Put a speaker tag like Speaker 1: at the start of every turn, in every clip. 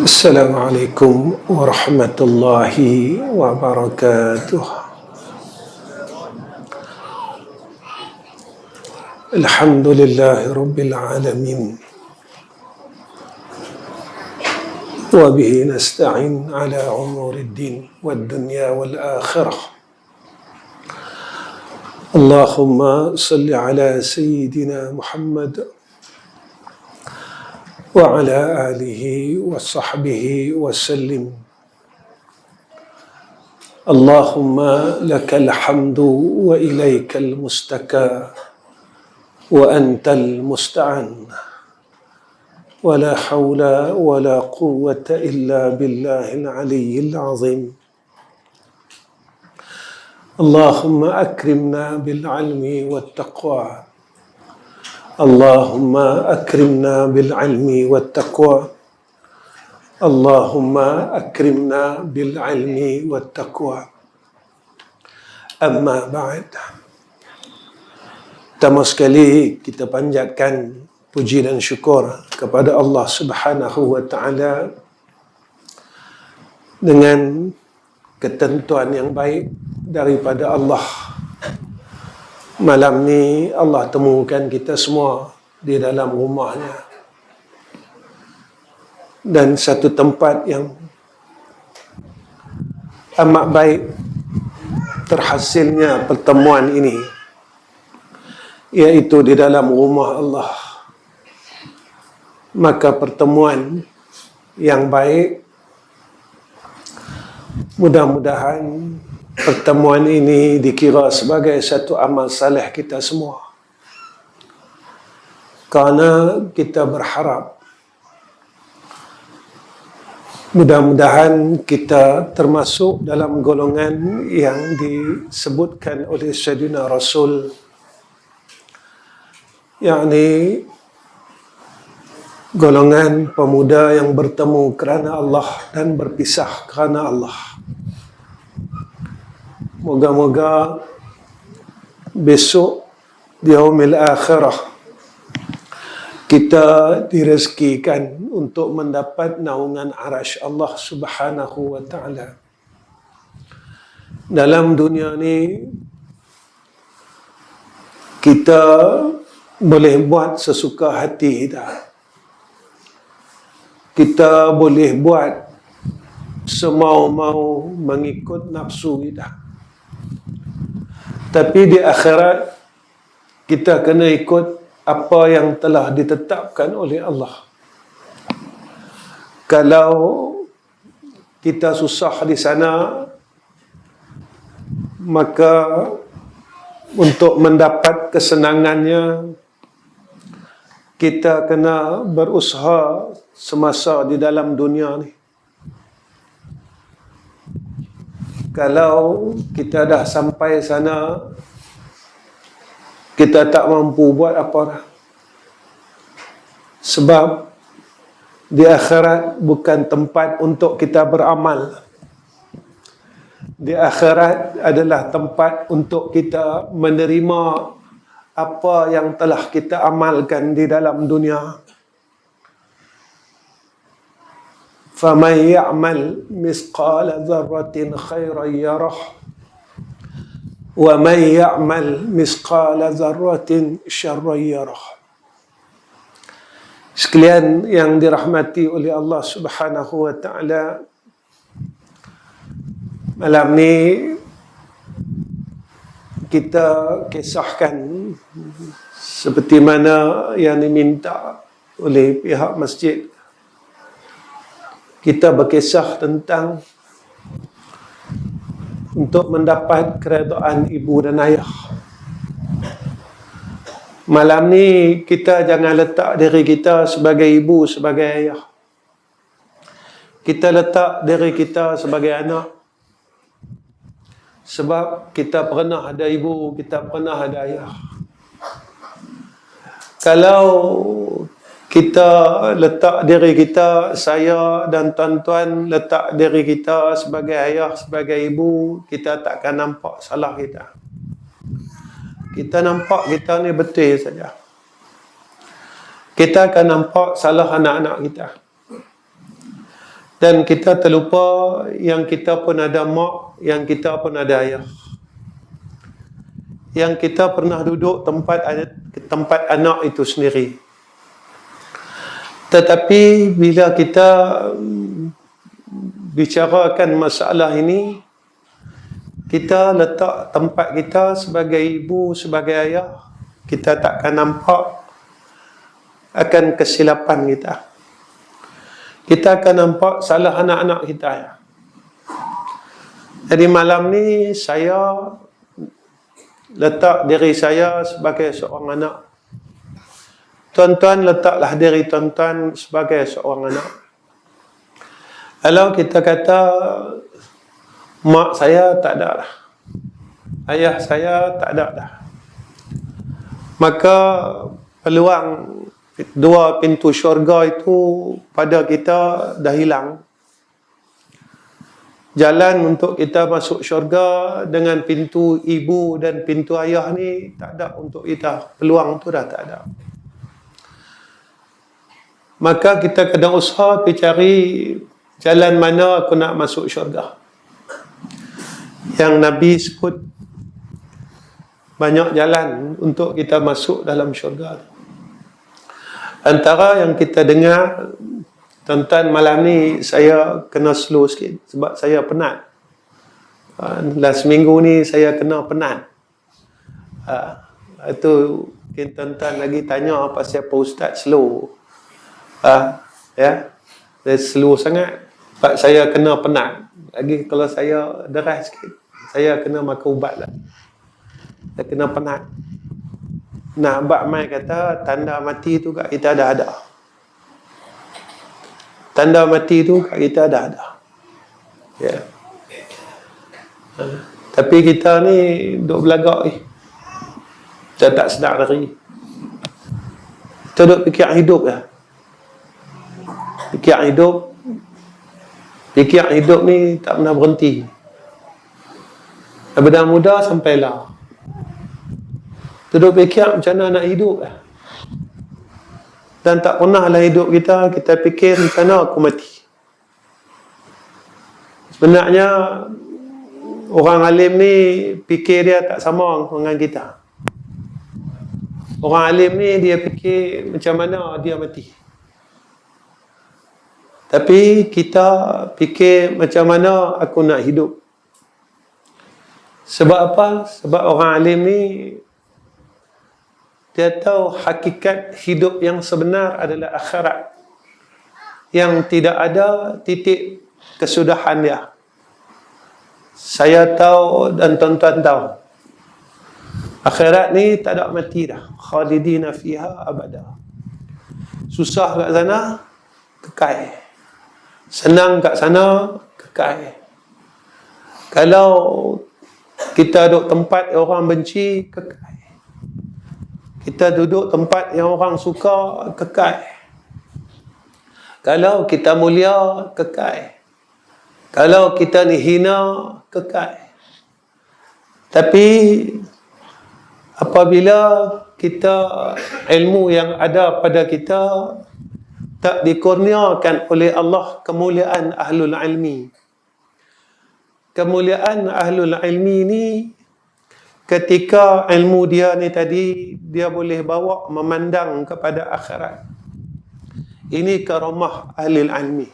Speaker 1: Assalamualaikum warahmatullahi wabarakatuh. Alhamdulillahi rabbil alamin. Wa bihi nasta'in ala umurid din wad dunya wal akhirah. Allahumma salli ala sayyidina Muhammad wa ala alihi wa sahbihi wa sallim. Allahumma lakal hamdu wa ilaikal mustaka wa antal musta'an wa la hawla wa la quwwata illa billahil aliyyil azim. Allahumma akrimna bil ilmi wat taqwa. Allahumma akrimna bil ilmi wat taqwa. Allahumma akrimna bil ilmi wat taqwa. Amma ba'd. Pertama sekali kita panjatkan puji dan syukur kepada Allah Subhanahu wa taala dengan ketentuan yang baik daripada Allah. Malam ni Allah temukan kita semua di dalam rumahnya, dan satu tempat yang amat baik terhasilnya pertemuan ini, iaitu di dalam rumah Allah. Maka pertemuan yang baik, mudah-mudahan pertemuan ini dikira sebagai satu amal saleh kita semua, kerana kita berharap mudah-mudahan kita termasuk dalam golongan yang disebutkan oleh Sayyidina Rasul, yakni golongan pemuda yang bertemu kerana Allah dan berpisah kerana Allah. Moga-moga besok di yaumil akhirah kita direzekikan untuk mendapat naungan arasy Allah Subhanahu wa taala. Dalam dunia ni kita boleh buat sesuka hati kita. Kita boleh buat semau-mau mengikut nafsu kita. Tapi di akhirat kita kena ikut apa yang telah ditetapkan oleh Allah. Kalau kita susah di sana, maka untuk mendapat kesenangannya kita kena berusaha semasa di dalam dunia ni. Kalau kita dah sampai sana, kita tak mampu buat apa dah. Sebab di akhirat bukan tempat untuk kita beramal. Di akhirat adalah tempat untuk kita menerima apa yang telah kita amalkan di dalam dunia. فَمَنْ يَعْمَلْ مِثْقَالَ ذَرَّةٍ خَيْرًا يَرَهُ وَمَنْ يَعْمَلْ مِثْقَالَ ذَرَّةٍ شَرًّا يَرَهُ. Sekalian yang dirahmati oleh Allah Subhanahu wa taala, malam ni kita kisahkan seperti mana yang diminta oleh pihak masjid. Kita berkisah tentang untuk mendapat keredaan ibu dan ayah. Malam ni kita jangan letak diri kita sebagai ibu, sebagai ayah. Kita letak diri kita sebagai anak. Sebab kita pernah ada ibu, kita pernah ada ayah. Kalau kita letak diri kita, saya dan tuan-tuan letak diri kita sebagai ayah, sebagai ibu, kita takkan nampak salah kita. Kita nampak kita ni betul saja. Kita akan nampak salah anak-anak kita. Dan kita terlupa yang kita pun ada mak, yang kita pun ada ayah. Yang kita pernah duduk tempat anak itu sendiri. Tetapi bila kita bicarakan masalah ini, kita letak tempat kita sebagai ibu, sebagai ayah, kita takkan nampak akan kesilapan kita. Kita akan nampak salah anak-anak kita. Jadi malam ni saya letak diri saya sebagai seorang anak. Tuan-tuan letaklah diri tuan-tuan sebagai seorang anak. Kalau kita kata mak saya tak ada dah, ayah saya tak ada dah, maka peluang dua pintu syurga itu pada kita dah hilang. Jalan untuk kita masuk syurga dengan pintu ibu dan pintu ayah ni tak ada untuk kita. Peluang tu dah tak ada. Maka kita kena usaha pergi cari jalan mana aku nak masuk syurga. Yang Nabi sebut banyak jalan untuk kita masuk dalam syurga. Antara yang kita dengar, tuan-tuan, malam ni saya kena slow sikit sebab saya penat. Last minggu ni saya kena penat. Itu mungkin tuan-tuan lagi tanya pasal apa Ustaz slow. Ya, saya slow sangat sebab saya kena penat. Lagi kalau saya deras sikit, saya kena makan ubat lah. Saya kena penat. Nah, Abang Mai kata tanda mati tu kat kita dah ada. Tanda mati tu kat kita dah ada. Ya. Tapi kita ni duk belagak ni. Kita tak sedar diri. Kita duk fikir hidup lah. Fikir hidup ni tak pernah berhenti. Daripada muda sampailah. Duduk fikir macam mana nak hidup lah. Dan tak pernah lah hidup kita fikir macam mana aku mati. Sebenarnya orang alim ni fikir dia tak sama dengan kita. Orang alim ni dia fikir macam mana dia mati. Tapi kita fikir macam mana aku nak hidup. Sebab apa? Sebab orang alim ni dia tahu hakikat hidup yang sebenar adalah akhirat. Yang tidak ada titik kesudahan dia. Saya tahu dan tuan-tuan tahu. Akhirat ni tak ada mati dah. Khalidina fiha abada. Susah kat sana, kekal. Senang kat sana, kekal. Kalau kita duduk tempat yang orang benci, kekal. Kita duduk tempat yang orang suka, kekal. Kalau kita mulia, kekal. Kalau kita ni hina, kekal. Tapi apabila kita ilmu yang ada pada kita tak dikurniakan oleh Allah kemuliaan ahlul ilmi. Kemuliaan ahlul ilmi ni ketika ilmu dia ni tadi, dia boleh bawa memandang kepada akhirat. Ini karamah ahli ilmi.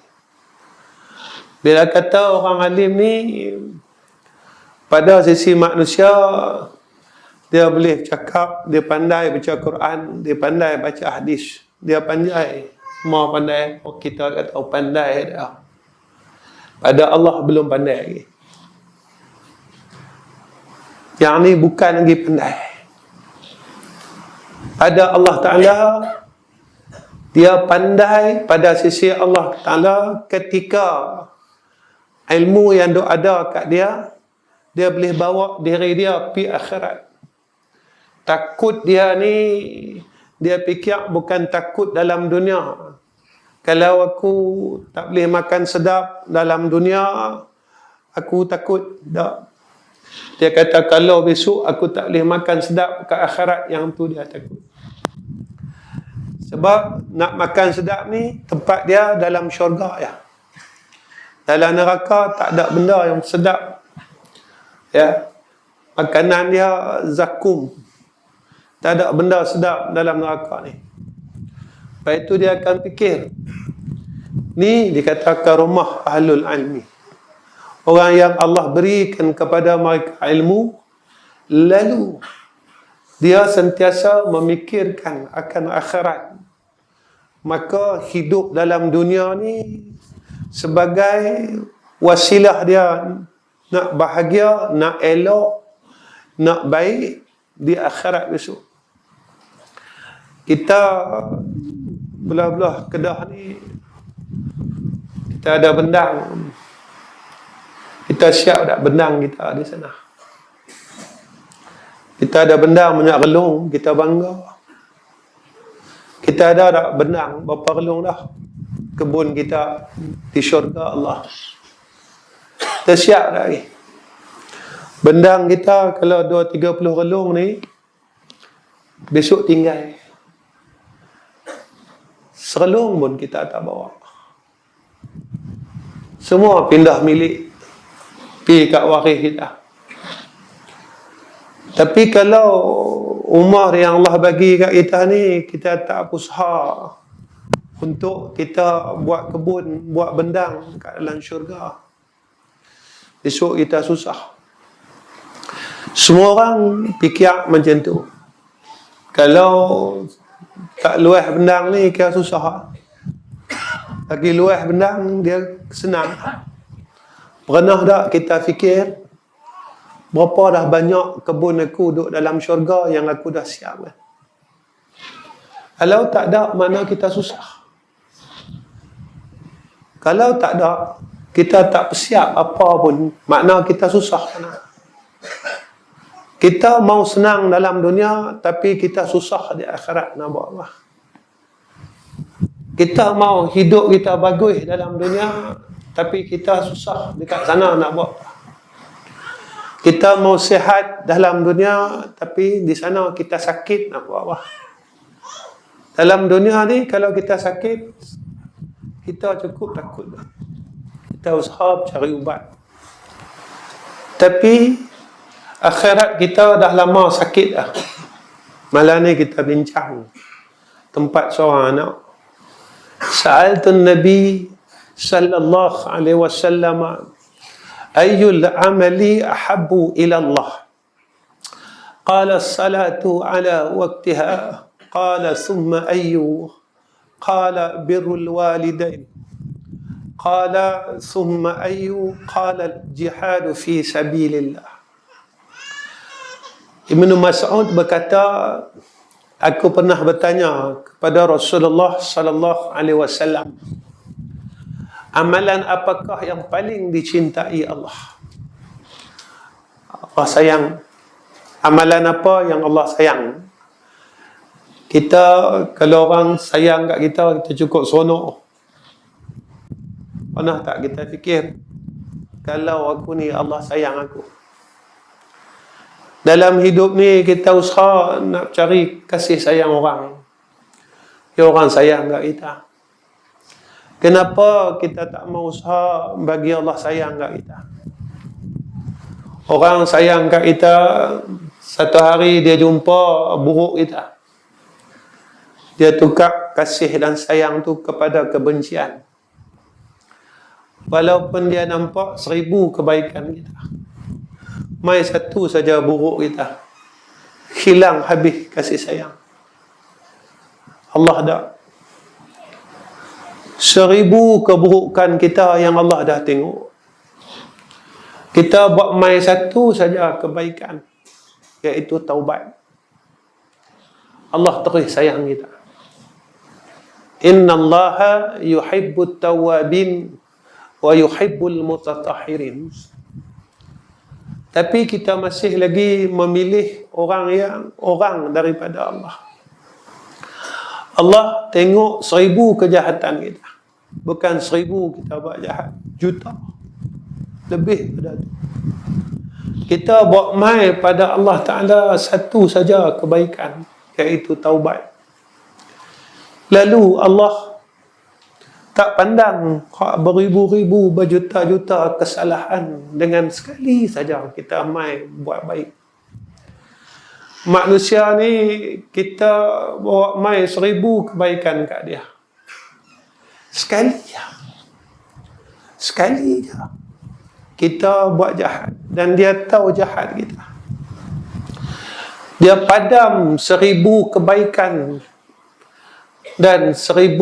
Speaker 1: Bila kata orang alim ni, pada sisi manusia, dia boleh cakap, dia pandai baca Quran, dia pandai baca hadis, dia pandai, semua pandai. Kita kata pandai dah. Pada Allah belum pandai lagi. Yang ni bukan lagi pandai. Pada Allah Ta'ala, dia pandai pada sisi Allah Ta'ala ketika ilmu yang ada kat dia, dia boleh bawa diri dia pergi akhirat. Takut dia ni, dia fikir bukan takut dalam dunia. Kalau aku tak boleh makan sedap dalam dunia, aku takut. Tak. Dia kata kalau besok aku tak boleh makan sedap kat akhirat, yang tu dia takut. Sebab nak makan sedap ni tempat dia dalam syurga ya. Dalam neraka tak ada benda yang sedap. Ya. Makanan dia zakum. Tak ada benda sedap dalam neraka ni. Lepas itu dia akan fikir, ni dikatakan rumah ahlul ilmi. Orang yang Allah berikan kepada mereka ilmu, lalu dia sentiasa memikirkan akan akhirat. Maka hidup dalam dunia ni sebagai wasilah dia nak bahagia, nak elok, nak baik di akhirat besok. Kita belah-belah Kedah ni, kita ada bendang. Kita siap tak bendang kita di sana? Kita ada bendang banyak relung, kita bangga. Kita ada tak bendang berapa relung dah? Kebun kita di syurga Allah. Kita siap tak lagi? Bendang kita kalau 2-30 relung ni, besok tinggal. Serelung pun kita tak bawa. Semua pindah milik, pergi kat waris kita. Tapi kalau umar yang Allah bagi kat kita ni, kita tak usaha untuk kita buat kebun, buat bendang kat dalam syurga, besok kita susah. Semua orang fikir macam tu. Kalau tak luas bendang ni, kira susah. Lagi luas bendang, dia senang. Pernah tak kita fikir, berapa dah banyak kebun aku duduk dalam syurga yang aku dah siap? Kalau tak ada, mana kita susah. Kalau tak ada, kita tak persiap apa pun, makna kita susah sana. Kita mau senang dalam dunia, tapi kita susah di akhirat nak buat apa? Kita mau hidup kita bagus dalam dunia, tapi kita susah dekat sana nak buat apa? Kita mau sihat dalam dunia, tapi di sana kita sakit nak buat apa? Dalam dunia ni, kalau kita sakit, kita cukup takut. Kita usaha cari ubat. Tapi akhirat kita dah lama sakit dah. Malam ni kita bincang tempat seorang anak. Sa'altun Nabi sallallahu alaihi wasallam, ayyul amali ahabbu ila Allah? Qala as-salatu ala waqtiha. Qala thumma ayyu? Qala birrul walidain. Qala thumma ayyu? Qala al-jihadu fi sabilillah. Ibnu Mas'ud berkata, aku pernah bertanya kepada Rasulullah sallallahu alaihi wasallam, amalan apakah yang paling dicintai Allah? Allah sayang. Amalan apa yang Allah sayang? Kita, kalau orang sayang kat kita, kita cukup seronok. Pernah tak kita fikir, kalau aku ni Allah sayang aku? Dalam hidup ni kita usaha nak cari kasih sayang orang. Ya, orang sayang kat kita. Kenapa kita tak mau usaha bagi Allah sayang kat kita? Orang sayang kat kita, satu hari dia jumpa buruk kita, dia tukar kasih dan sayang tu kepada kebencian. Walaupun dia nampak 1000 kebaikan kita, mai satu saja buruk kita, hilang habis kasih sayang. Allah dah 1000 keburukan kita yang Allah dah tengok. Kita buat mai satu saja kebaikan, iaitu taubat. Allah terus sayang kita. Inna Allaha yuhibbut tawabin wa yuhibbul mutatahhirin. Tapi kita masih lagi memilih orang daripada Allah. Allah tengok 1000 kejahatan kita, bukan 1000 kita buat jahat, juta lebih pada itu. Kita buat mai pada Allah Ta'ala satu saja kebaikan, iaitu taubat. Lalu Allah tak pandang beribu-ribu, berjuta-juta kesalahan, dengan sekali saja kita mai buat baik. Manusia ni kita bawa mai 1000 kebaikan kat dia. Sekali je kita buat jahat dan dia tahu jahat kita. Dia padam 1000 kebaikan, dan 1000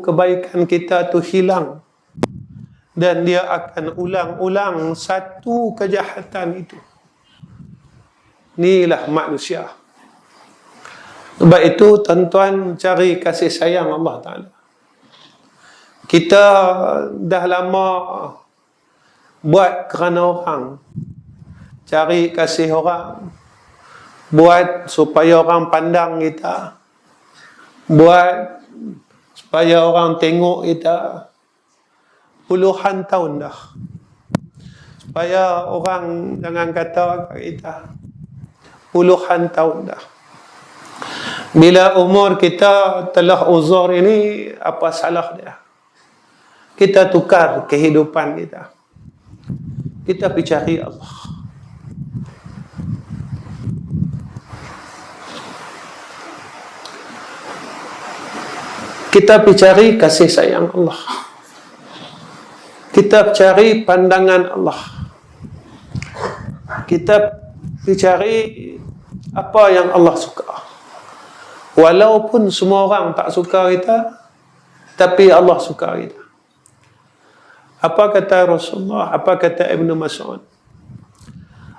Speaker 1: kebaikan kita tu hilang, dan dia akan ulang-ulang satu kejahatan itu. Inilah manusia. Sebab itu tuan-tuan, cari kasih sayang Allah Ta'ala. Kita dah lama buat kerana orang, cari kasih orang, buat supaya orang pandang kita, buat supaya orang tengok kita, puluhan tahun dah, supaya orang jangan kata kat kita, puluhan tahun dah. Bila umur kita telah uzur ini, apa salah dia? Kita tukar kehidupan kita. Kita pergi cari Allah. Kita pergi cari kasih sayang Allah. Kita cari pandangan Allah. Kita pergi cari apa yang Allah suka. Walaupun semua orang tak suka kita, tapi Allah suka kita. Apa kata Rasulullah? Apa kata Ibn Mas'ud?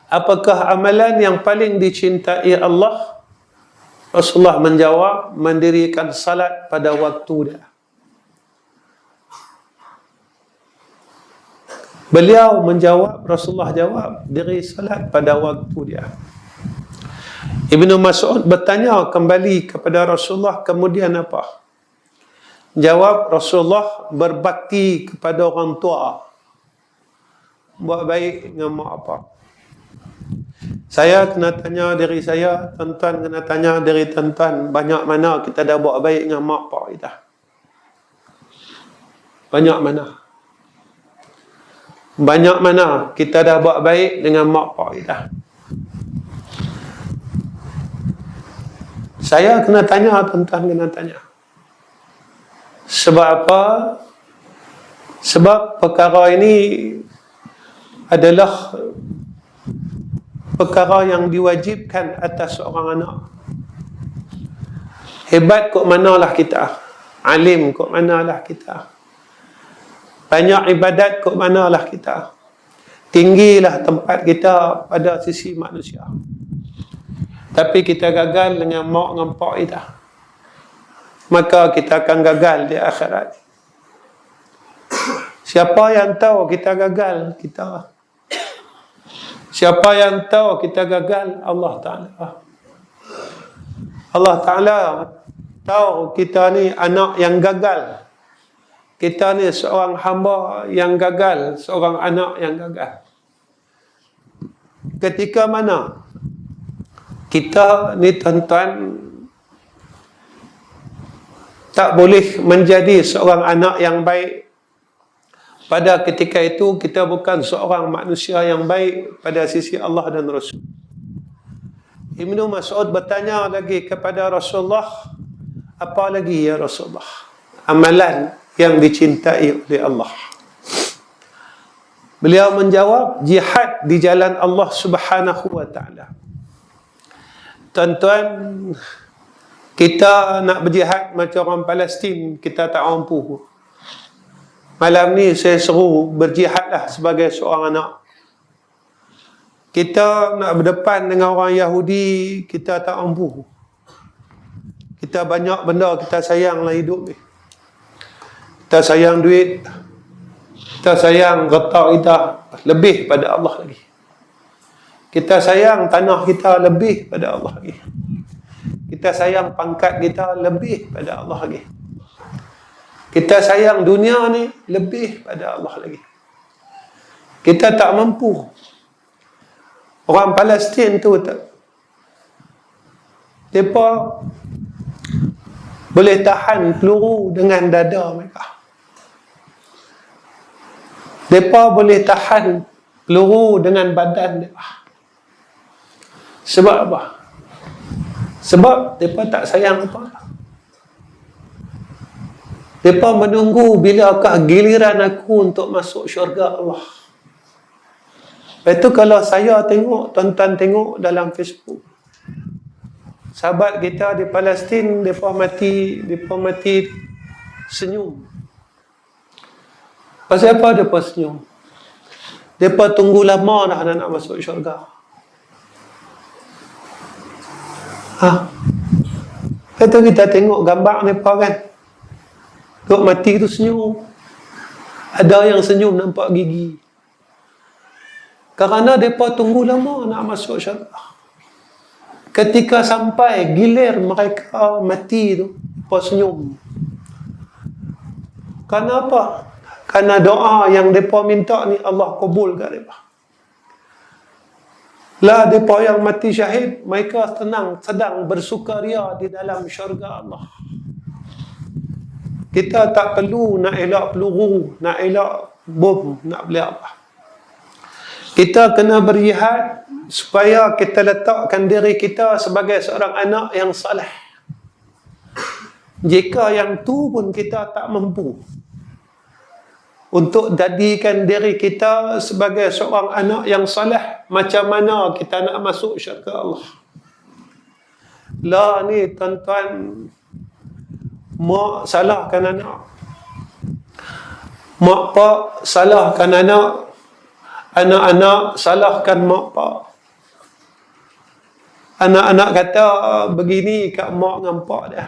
Speaker 1: Apakah amalan yang paling dicintai Allah? Rasulullah menjawab, mendirikan salat pada waktu dia. Beliau menjawab, Rasulullah jawab, diri salat pada waktu dia. Ibn Mas'ud bertanya kembali kepada Rasulullah, kemudian apa? Jawab Rasulullah, berbakti kepada orang tua, buat baik dengan mak bapak. Saya kena tanya diri saya, tuan-tuan kena tanya diri tuan-tuan, banyak mana kita dah buat baik dengan mak bapak kita? Banyak mana? Banyak mana kita dah buat baik dengan mak bapak kita? Saya kena tanya, tuan-tuan kena tanya. Sebab apa? Sebab perkara ini adalah perkara yang diwajibkan atas seorang anak. Hebat kok manalah kita, alim kok manalah kita, banyak ibadat kok manalah kita, tinggilah tempat kita pada sisi manusia, tapi kita gagal dengan mak dengan pak kita, maka kita akan gagal di akhirat. Siapa yang tahu kita gagal? Kita. Siapa yang tahu kita gagal? Allah Ta'ala. Allah Ta'ala tahu kita ni anak yang gagal. Kita ni seorang hamba yang gagal, seorang anak yang gagal. Ketika mana kita ni tuan-tuan tak boleh menjadi seorang anak yang baik, pada ketika itu kita bukan seorang manusia yang baik pada sisi Allah dan Rasul. Ibnu Mas'ud bertanya lagi kepada Rasulullah, apa lagi ya Rasulullah amalan yang dicintai oleh Allah? Beliau menjawab, jihad di jalan Allah Subhanahu wa ta'ala. Tuan-tuan, kita nak berjihad macam orang Palestin, kita tak mampu. Malam ni saya seru berjihadlah sebagai seorang anak. Kita nak berdepan dengan orang Yahudi, kita tak mampu. Kita banyak benda kita sayang dalam hidup ni. Kita sayang duit, kita sayang retak kita lebih pada Allah lagi. Kita sayang tanah kita lebih pada Allah lagi. Kita sayang pangkat kita lebih pada Allah lagi. Kita sayang dunia ni lebih pada Allah lagi. Kita tak mampu. Orang Palestin tu tak, mereka boleh tahan peluru dengan dada mereka. Mereka boleh tahan peluru dengan badan mereka. Sebab apa? Sebab mereka tak sayang apa. Mereka menunggu bilakah giliran aku untuk masuk syurga Allah. Lepas tu kalau saya tengok, tuan-tuan tengok dalam Facebook, sahabat kita di Palestin, mereka mati senyum. Pasal apa mereka senyum? Mereka tunggu lama dah nak masuk syurga. Lepas tu kita tengok gambar mereka kan, duk mati tu senyum. Ada yang senyum nampak gigi. Kerana mereka tunggu lama nak masuk syurga. Ketika sampai gilir mereka mati tu, mereka senyum. Kenapa? Kerana doa yang mereka minta ni Allah kabul kat mereka. Lah mereka yang mati syahid, mereka sedang bersukaria di dalam syurga Allah. Kita tak perlu nak elak peluru, nak elak bom, nak beli apa. Kita kena berjihad supaya kita letakkan diri kita sebagai seorang anak yang saleh. Jika yang tu pun kita tak mampu untuk jadikan diri kita sebagai seorang anak yang saleh, macam mana kita nak masuk syurga Allah? Lah ni tuan-tuan, mak salahkan anak, mak pak salahkan anak, anak-anak salahkan mak pak. Anak-anak kata begini kat mak dengan pak dia.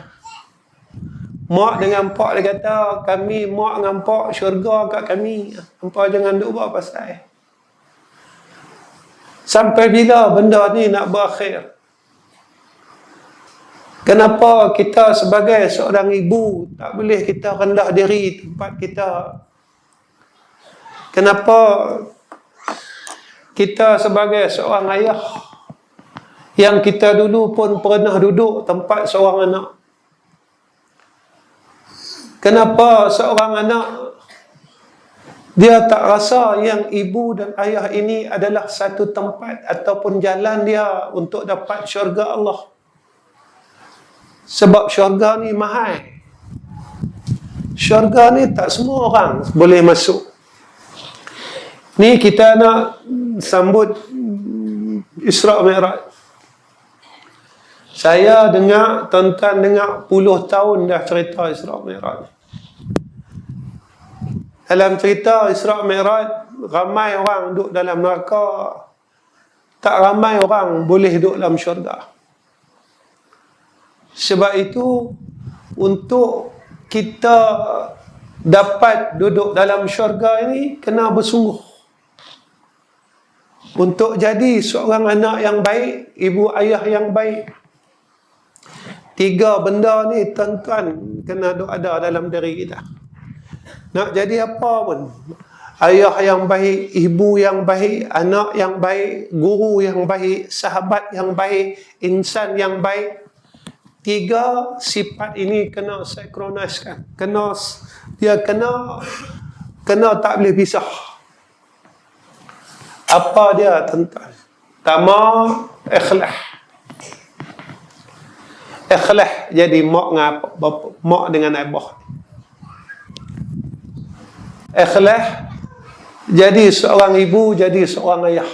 Speaker 1: Mak dengan pak dia kata, kami mak dengan pak syurga kat kami, hampa jangan duk buat pasal. Sampai bila benda ni nak berakhir? Kenapa kita sebagai seorang ibu tak boleh kita rendah diri tempat kita? Kenapa kita sebagai seorang ayah yang kita dulu pun pernah duduk tempat seorang anak? Kenapa seorang anak dia tak rasa yang ibu dan ayah ini adalah satu tempat ataupun jalan dia untuk dapat syurga Allah? Sebab syurga ni mahal. Syurga ni tak semua orang boleh masuk. Ni kita nak sambut Isra' Mi'raj. Saya dengar, tuan-tuan dengar puluh tahun dah cerita Isra' Mi'raj. Dalam cerita Isra' Mi'raj, ramai orang duduk dalam neraka, tak ramai orang boleh duduk dalam syurga. Sebab itu, untuk kita dapat duduk dalam syurga ini, kena bersungguh. Untuk jadi seorang anak yang baik, ibu ayah yang baik. 3 benda ni tuan-tuan kena ada dalam diri kita. Nak jadi apa pun, ayah yang baik, ibu yang baik, anak yang baik, guru yang baik, sahabat yang baik, insan yang baik, 3 sifat ini kena sinkroniskan. Dia kena tak boleh pisah. Apa dia tuan-tuan? Pertama, ikhlas. Ikhlas jadi mak dengan abah. Ikhlas jadi seorang ibu, jadi seorang ayah.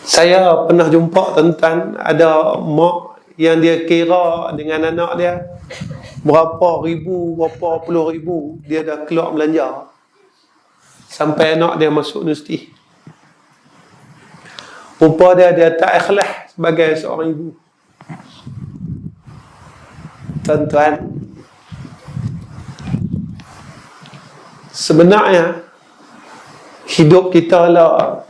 Speaker 1: Saya pernah jumpa tuan-tuan, ada mak yang dia kira dengan anak dia berapa puluh ribu dia dah keluar belanja sampai anak dia masuk universiti. Rupa dia tak ikhlas sebagai seorang ibu. Tuan-tuan, sebenarnya hidup kita lah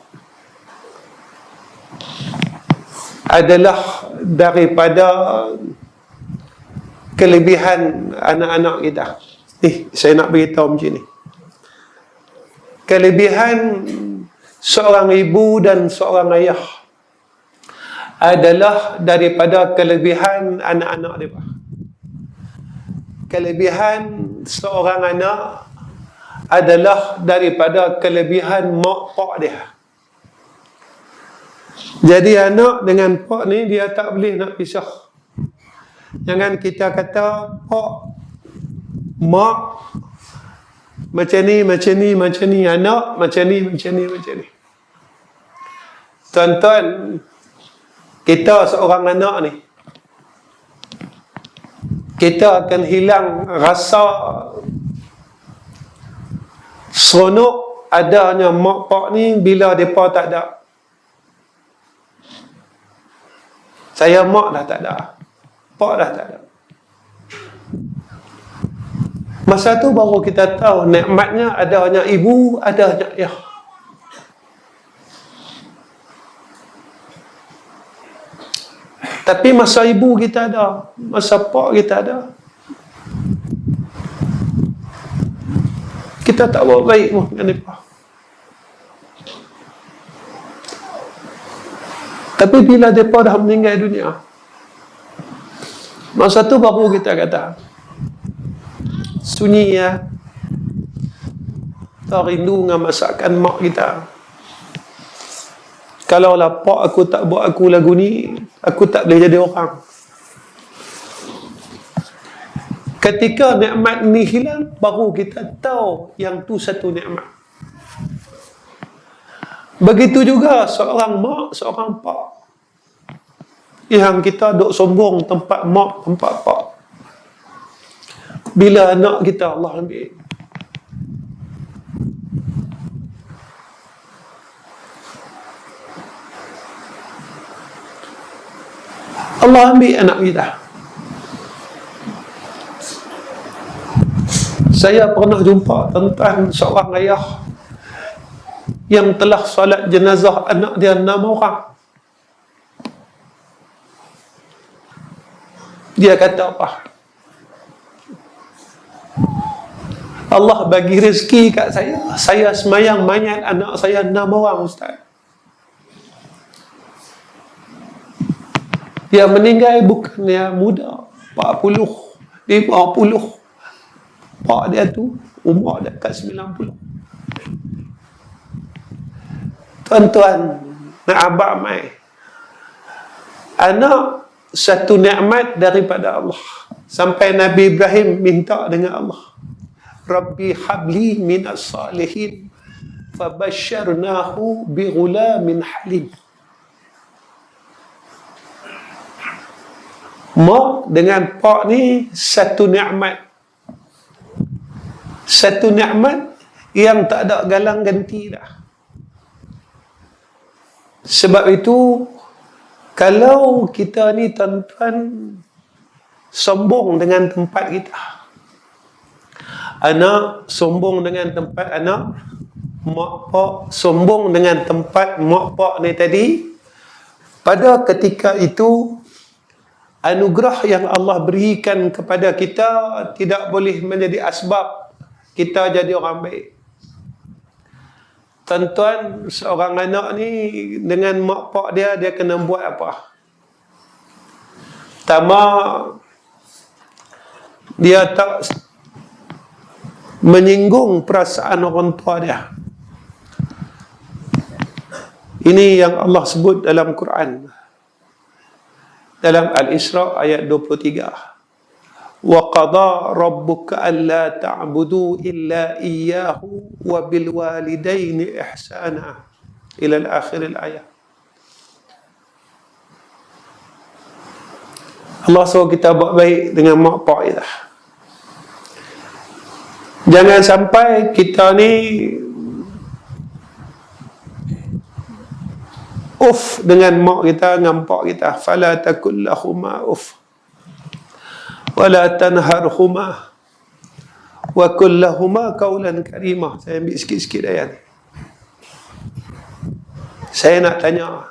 Speaker 1: adalah daripada kelebihan anak-anak kita. Saya nak beritahu macam ni. Kelebihan seorang ibu dan seorang ayah adalah daripada kelebihan anak-anak mereka. Kelebihan seorang anak adalah daripada kelebihan mak pak dia. Jadi anak dengan pak ni dia tak boleh nak pisah. Jangan kita kata pak, mak macam ni, macam ni, macam ni, anak macam ni, macam ni, macam ni. Tuan-tuan, kita seorang anak ni, kita akan hilang rasa seronok adanya mak pak ni bila mereka tak ada. Saya mak dah tak ada, pak dah tak ada. Masa tu baru kita tahu nikmatnya adanya ibu, adanya ayah. Tapi masa ibu kita ada, masa pak kita ada, kita tak buat baik pun dengan mereka. Tapi bila mereka dah meninggal dunia, masa tu baru kita kata, sunyi ya, tak rindu dengan masakan mak kita. Kalau lah pak aku tak buat aku lagu ni, aku tak boleh jadi orang. Ketika nikmat ni hilang, baru kita tahu yang tu satu nikmat. Begitu juga seorang mak, seorang pak, yang kita duk sombong tempat mak, tempat pak. Bila anak kita Allah ambil, Allah ambil anak kita. Saya pernah jumpa tentang seorang ayah yang telah solat jenazah anak dia 6 orang. Dia kata apa? Allah bagi rezeki kat saya. Saya semayang mayat anak saya 6 orang, Ustaz. Dia meninggal bukan dia muda, 40, 50. Pak dia tu umur dekat 90. Tuan-tuan, nak abang mai, anak satu nikmat daripada Allah. Sampai Nabi Ibrahim minta dengan Allah, Rabbi habli minas salihin, fabashsharnahu bi ghulamin halim. Mak dengan pak ni satu nikmat. Satu nikmat yang tak ada galang ganti dah. Sebab itu, kalau kita ni tuan-tuan sombong dengan tempat kita, anak sombong dengan tempat anak, mak pak sombong dengan tempat mak pak ni tadi, pada ketika itu anugerah yang Allah berikan kepada kita tidak boleh menjadi asbab kita jadi orang baik. Tuan-tuan, seorang anak ni dengan mak pak dia kena buat apa? Pertama, dia tak menyinggung perasaan orang tua dia. Ini yang Allah sebut dalam Quran. Dalam Al-Isra ayat 23. Wa qada rabbuka alla ta'budu illa iyyahu wa bil walidaini ihsana ila al-akhir al-ayat. Allah suruh kita buat baik dengan mak pak kita. Jangan sampai kita ni uf dengan mak kita, dengan pak kita. Fala takul lahuma uf wala tanharhuma wa kul lahuma qawlan karima. Saya ambil sikit-sikit ayat ni. Saya nak tanya,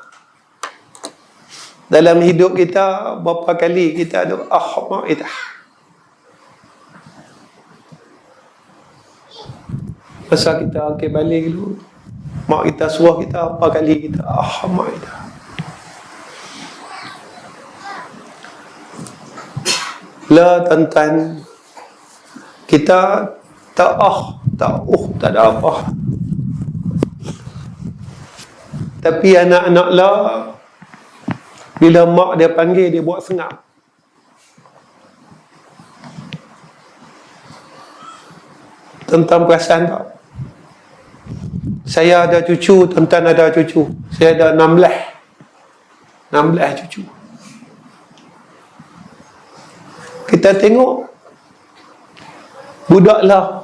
Speaker 1: dalam hidup kita berapa kali kita ada mak kita? Masa kita balik dulu, mak kita suruh kita apa kali kita mak kita. La tuan-tuan, kita tak ada apa. Tapi anak-anak la, bila mak dia panggil, dia buat sengap. Tuan-tuan perasan tak? Saya ada cucu, tuan-tuan ada cucu. Saya ada 16 cucu. Kita tengok budak lah,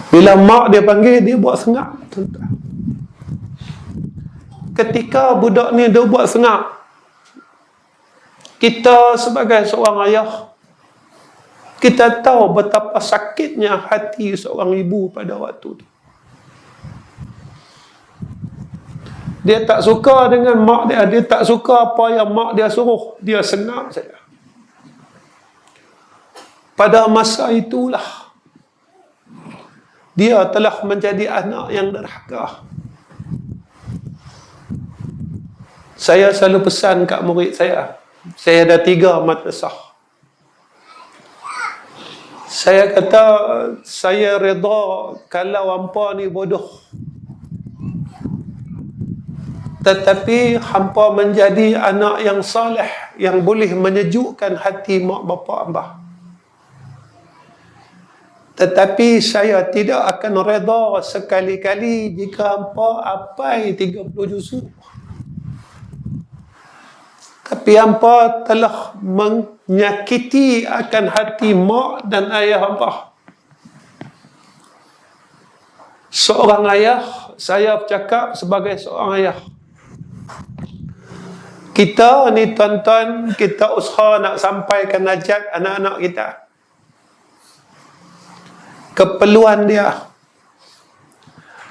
Speaker 1: bila mak dia panggil, dia buat sengap, tuan-tuan. Ketika budak ni dia buat sengap, kita sebagai seorang ayah, kita tahu betapa sakitnya hati seorang ibu pada waktu tu. Dia tak suka dengan mak dia, dia tak suka apa yang mak dia suruh, dia sengap saja. Pada masa itulah dia telah menjadi anak yang derhaka. Saya selalu pesan kat murid saya ada 3 madrasah. Saya kata, saya reda kalau hampa ni bodoh, tetapi hampa menjadi anak yang saleh, yang boleh menyejukkan hati mak bapak hamba. Tetapi saya tidak akan reda sekali-kali jika hampa apai 30 juzuk. Tapi hampa telah menyakiti akan hati mak dan ayah hampa. Seorang ayah, saya bercakap sebagai seorang ayah. Kita ni tuan-tuan, kita usaha nak sampaikan najat anak-anak kita. Keperluan dia.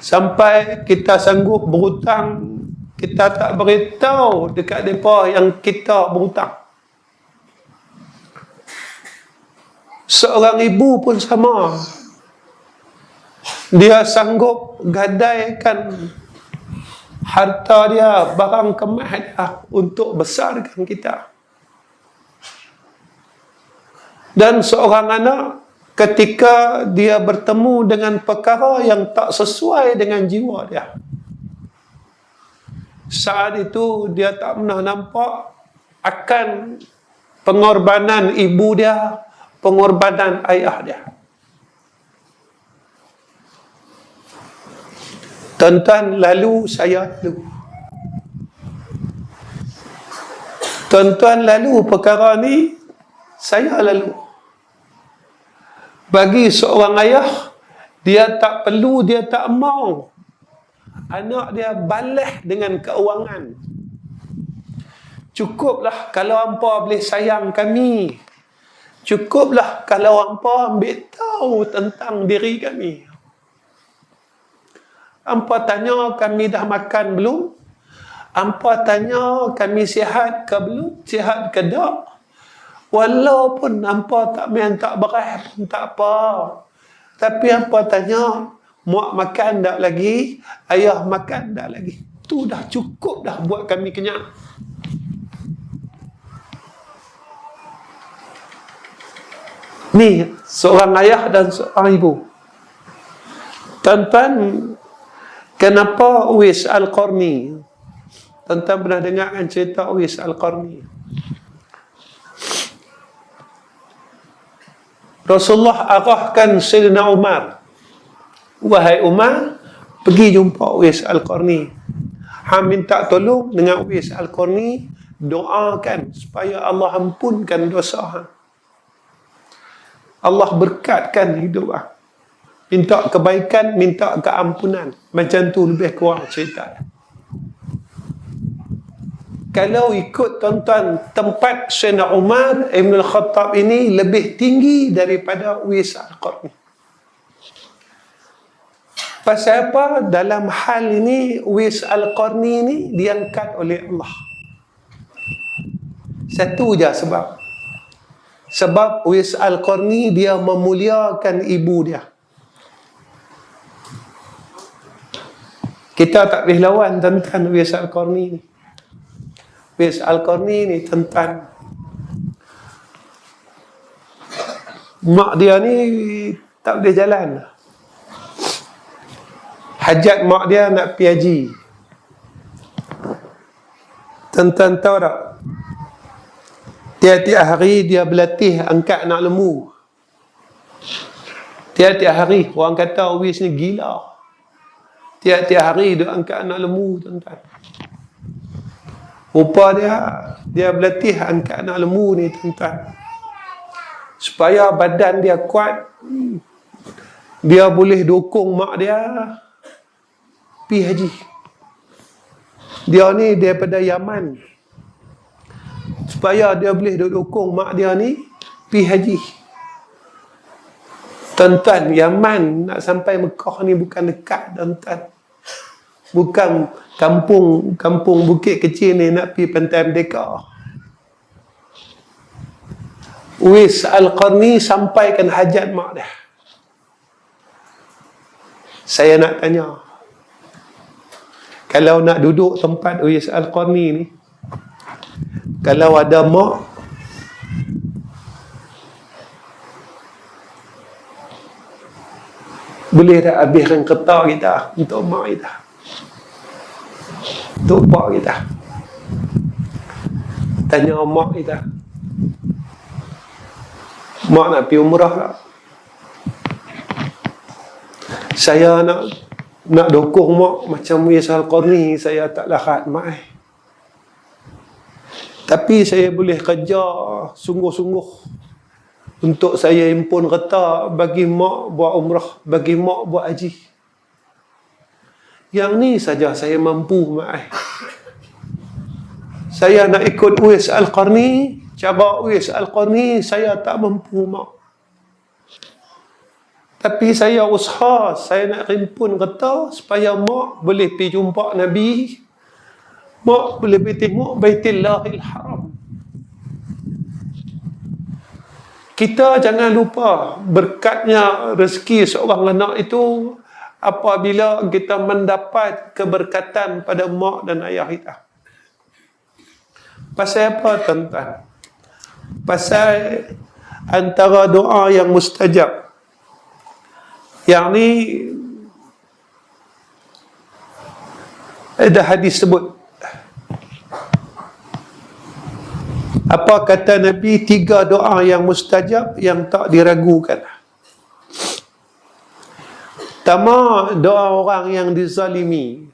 Speaker 1: Sampai kita sanggup berhutang, kita tak beritahu dekat mereka yang kita berhutang. Seorang ibu pun sama. Dia sanggup gadaikan harta dia, barang kemas dia untuk besarkan kita. Dan seorang anak, ketika dia bertemu dengan perkara yang tak sesuai dengan jiwa dia, saat itu dia tak pernah nampak akan pengorbanan ibu dia, pengorbanan ayah dia. Tuan-tuan, lalu saya lalu. Tuan-tuan, lalu perkara ni, saya lalu. Bagi seorang ayah, dia tak perlu, dia tak mau anak dia balas dengan keuangan. Cukuplah kalau hampa boleh sayang kami. Cukuplah kalau hampa ambil tahu tentang diri kami. Hampa tanya kami dah makan belum? Hampa tanya kami sihat ke belum? Sihat ke tak? Walaupun hampa tak main tak beras pun tak apa. Tapi hampa tanya, mak makan tak lagi? Ayah makan tak lagi? Itu dah cukup dah buat kami kenyang. Ni seorang ayah dan seorang ibu. Tuan-tuan, kenapa Uwais Al-Qarni? Tuan-tuan pernah dengar kan cerita Uwais Al-Qarni? Rasulullah arahkan Sayyidina Umar, wahai Umar, pergi jumpa Uwais Al-Qarni. Minta tolong dengan Uwais Al-Qarni, doakan supaya Allah ampunkan dosa. Allah berkatkan hidup. Minta kebaikan, minta keampunan. Macam tu lebih kurang cerita. Kalau ikut tuan-tuan, tempat Sayyidina Umar Ibn Al-Khattab ini lebih tinggi daripada Uwais Al-Qarni. Pasal apa? Dalam hal ini, Uwais Al-Qarni ini diangkat oleh Allah. Satu je sebab. Sebab Uwais Al-Qarni dia memuliakan ibu dia. Kita tak boleh lawan tentang Uwais Al-Qarni ni. Uwais Al-Qarni ni tentang mak dia ni tak boleh jalan. Hajat mak dia nak pergi haji. Tuan-tuan tahu tak? Tiap-tiap hari dia berlatih angkat anak lembu. Tiap-tiap hari orang kata Uwais ni gila. Tiap-tiap hari dia angkat anak lembu, tuan-tuan. Rupa dia berlatih angkat anak lembu ni, tuan-tuan. Supaya badan dia kuat, dia boleh dukung mak dia pergi haji. Dia ni daripada Yaman. Supaya dia boleh dukung mak dia ni pergi haji. Tuan-tuan, Yaman nak sampai Mekah ni bukan dekat, tuan-tuan. Bukan kampung bukit kecil ni nak pergi Pantai Merdeka. Uwais Al-Qarni sampaikan hajat mak dia. Saya nak tanya, kalau nak duduk tempat Uwais Al-Qarni ni, kalau ada mak, boleh tak habiskan kereta kita untuk mak kita, untuk pak kita? Tanya mak kita, mak nak pergi umrah tak? Saya nak dukung mak macam Uwais Al-Qarni, saya tak larat mak. Tapi saya boleh kerja sungguh-sungguh untuk saya impun kereta bagi mak buat umrah, bagi mak buat haji. Yang ni saja saya mampu mak. Saya nak ikut Uwais Al-Qarni, cara Uwais Al-Qarni saya tak mampu mak. Tapi saya usaha, saya nak himpun kereta supaya mak boleh pergi jumpa Nabi, mak boleh pergi tengok Baitullahil Haram. Kita jangan lupa berkatnya rezeki seorang anak itu apabila kita mendapat keberkatan pada mak dan ayah kita. Pasal apa, tuan-tuan? Pasal antara doa yang mustajab. Yang ni ada hadis sebut. Apa kata Nabi? 3 doa yang mustajab yang tak diragukan. Pertama, doa orang yang dizalimi.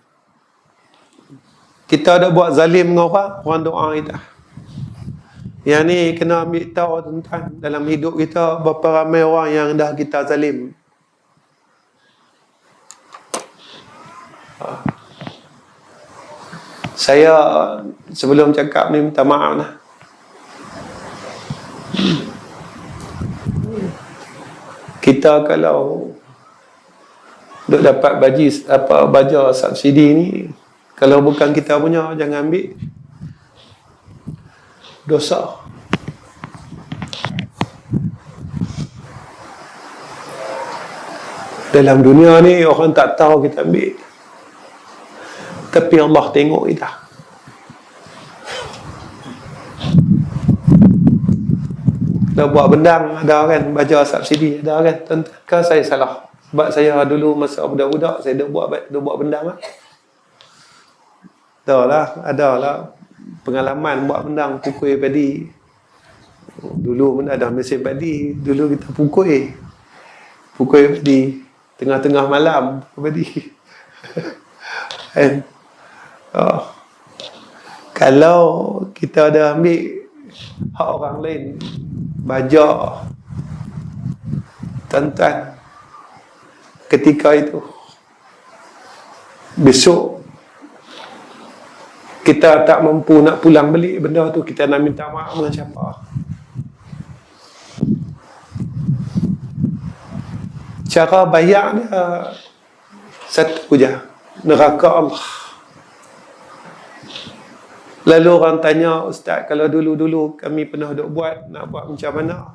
Speaker 1: Kita ada buat zalim dengan orang doa kita. Yang ni kena ambil tahu, tuan-tuan. Dalam hidup kita, berapa ramai orang yang dah kita zalim. Saya sebelum cakap ni minta maaf lah. Kita kalau duk dapat baja subsidi ni, kalau bukan kita punya, jangan ambil. Dosa. Dalam dunia ni orang tak tahu kita ambil, tapi Allah tengok kita. Dah buat bendang ada kan, baja subsidi ada kan, tuan-tuan. Kan saya salah? Sebab saya dulu masa budak-budak saya dah buat bendang lah. Adalah pengalaman buat bendang pukul padi. Dulu pun ada mesin padi, dulu kita pukul padi tengah-tengah malam, pukul padi. Kan? Kalau kita ada ambil hak orang lain, baja, tuan-tuan, ketika itu besok kita tak mampu nak pulang balik benda tu, kita nak minta maaf dengan siapa? Cara bayar dia satu je, neraka Allah. Lalu orang tanya, Ustaz, kalau dulu-dulu kami pernah duk buat, nak buat macam mana?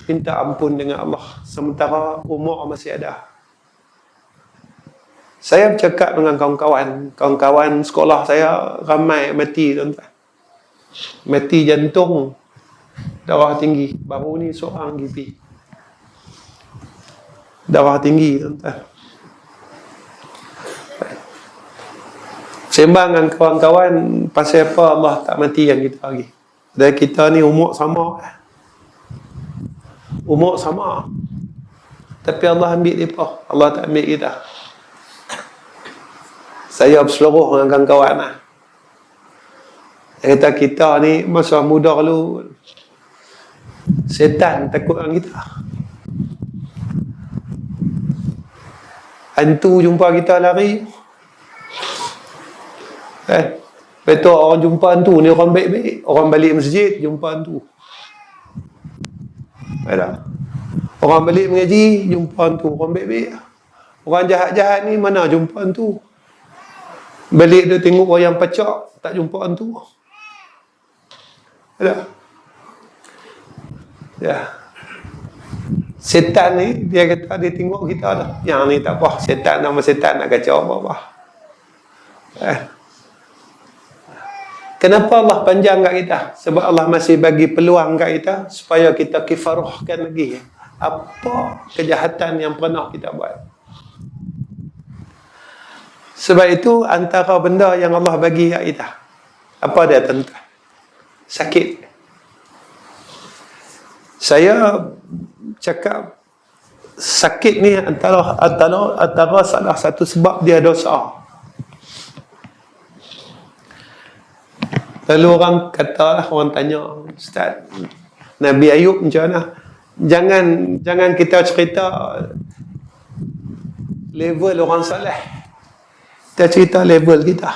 Speaker 1: Minta ampun dengan Allah sementara umur masih ada. Saya bercakap dengan kawan-kawan sekolah saya, ramai mati, tuan-tuan. Mati jantung, darah tinggi. Baru ni seorang pergi. darah tinggi, tuan-tuan. Sembang dengan kawan-kawan pasal apa Allah tak matikan kita lagi. Dan kita ni umur sama. Umur sama. Tapi Allah ambil mereka. Allah tak ambil kita. Saya berseluruh dengan kawan-kawan lah. Dia kata kita ni masa muda dulu, setan takut dengan kita. Hantu jumpa kita lari. Betul orang jumpa hantu ni orang baik-baik. Orang balik masjid jumpa hantu. Ada. Orang balik mengaji jumpa hantu. Orang baik-baik. Orang jahat-jahat ni mana jumpa hantu. Balik dia tengok orang pacak, tak jumpa hantu. Ada. Ya. Setan ni dia kata dia tengok kita dah. Yang ni tak apa, setan nama setan nak kacau apa-apa. Kenapa Allah panjang kat kita? Sebab Allah masih bagi peluang kat kita supaya kita kifaruhkan lagi apa kejahatan yang pernah kita buat. Sebab itu antara benda yang Allah bagi kat kita, apa dia tuan-tuan? Sakit. Saya cakap sakit ni antara salah satu sebab dia dosa. Lalu orang kata, orang tanya, Ustaz, Nabi Ayub macam mana? Jangan kita cerita level orang saleh. Kita cerita level kita.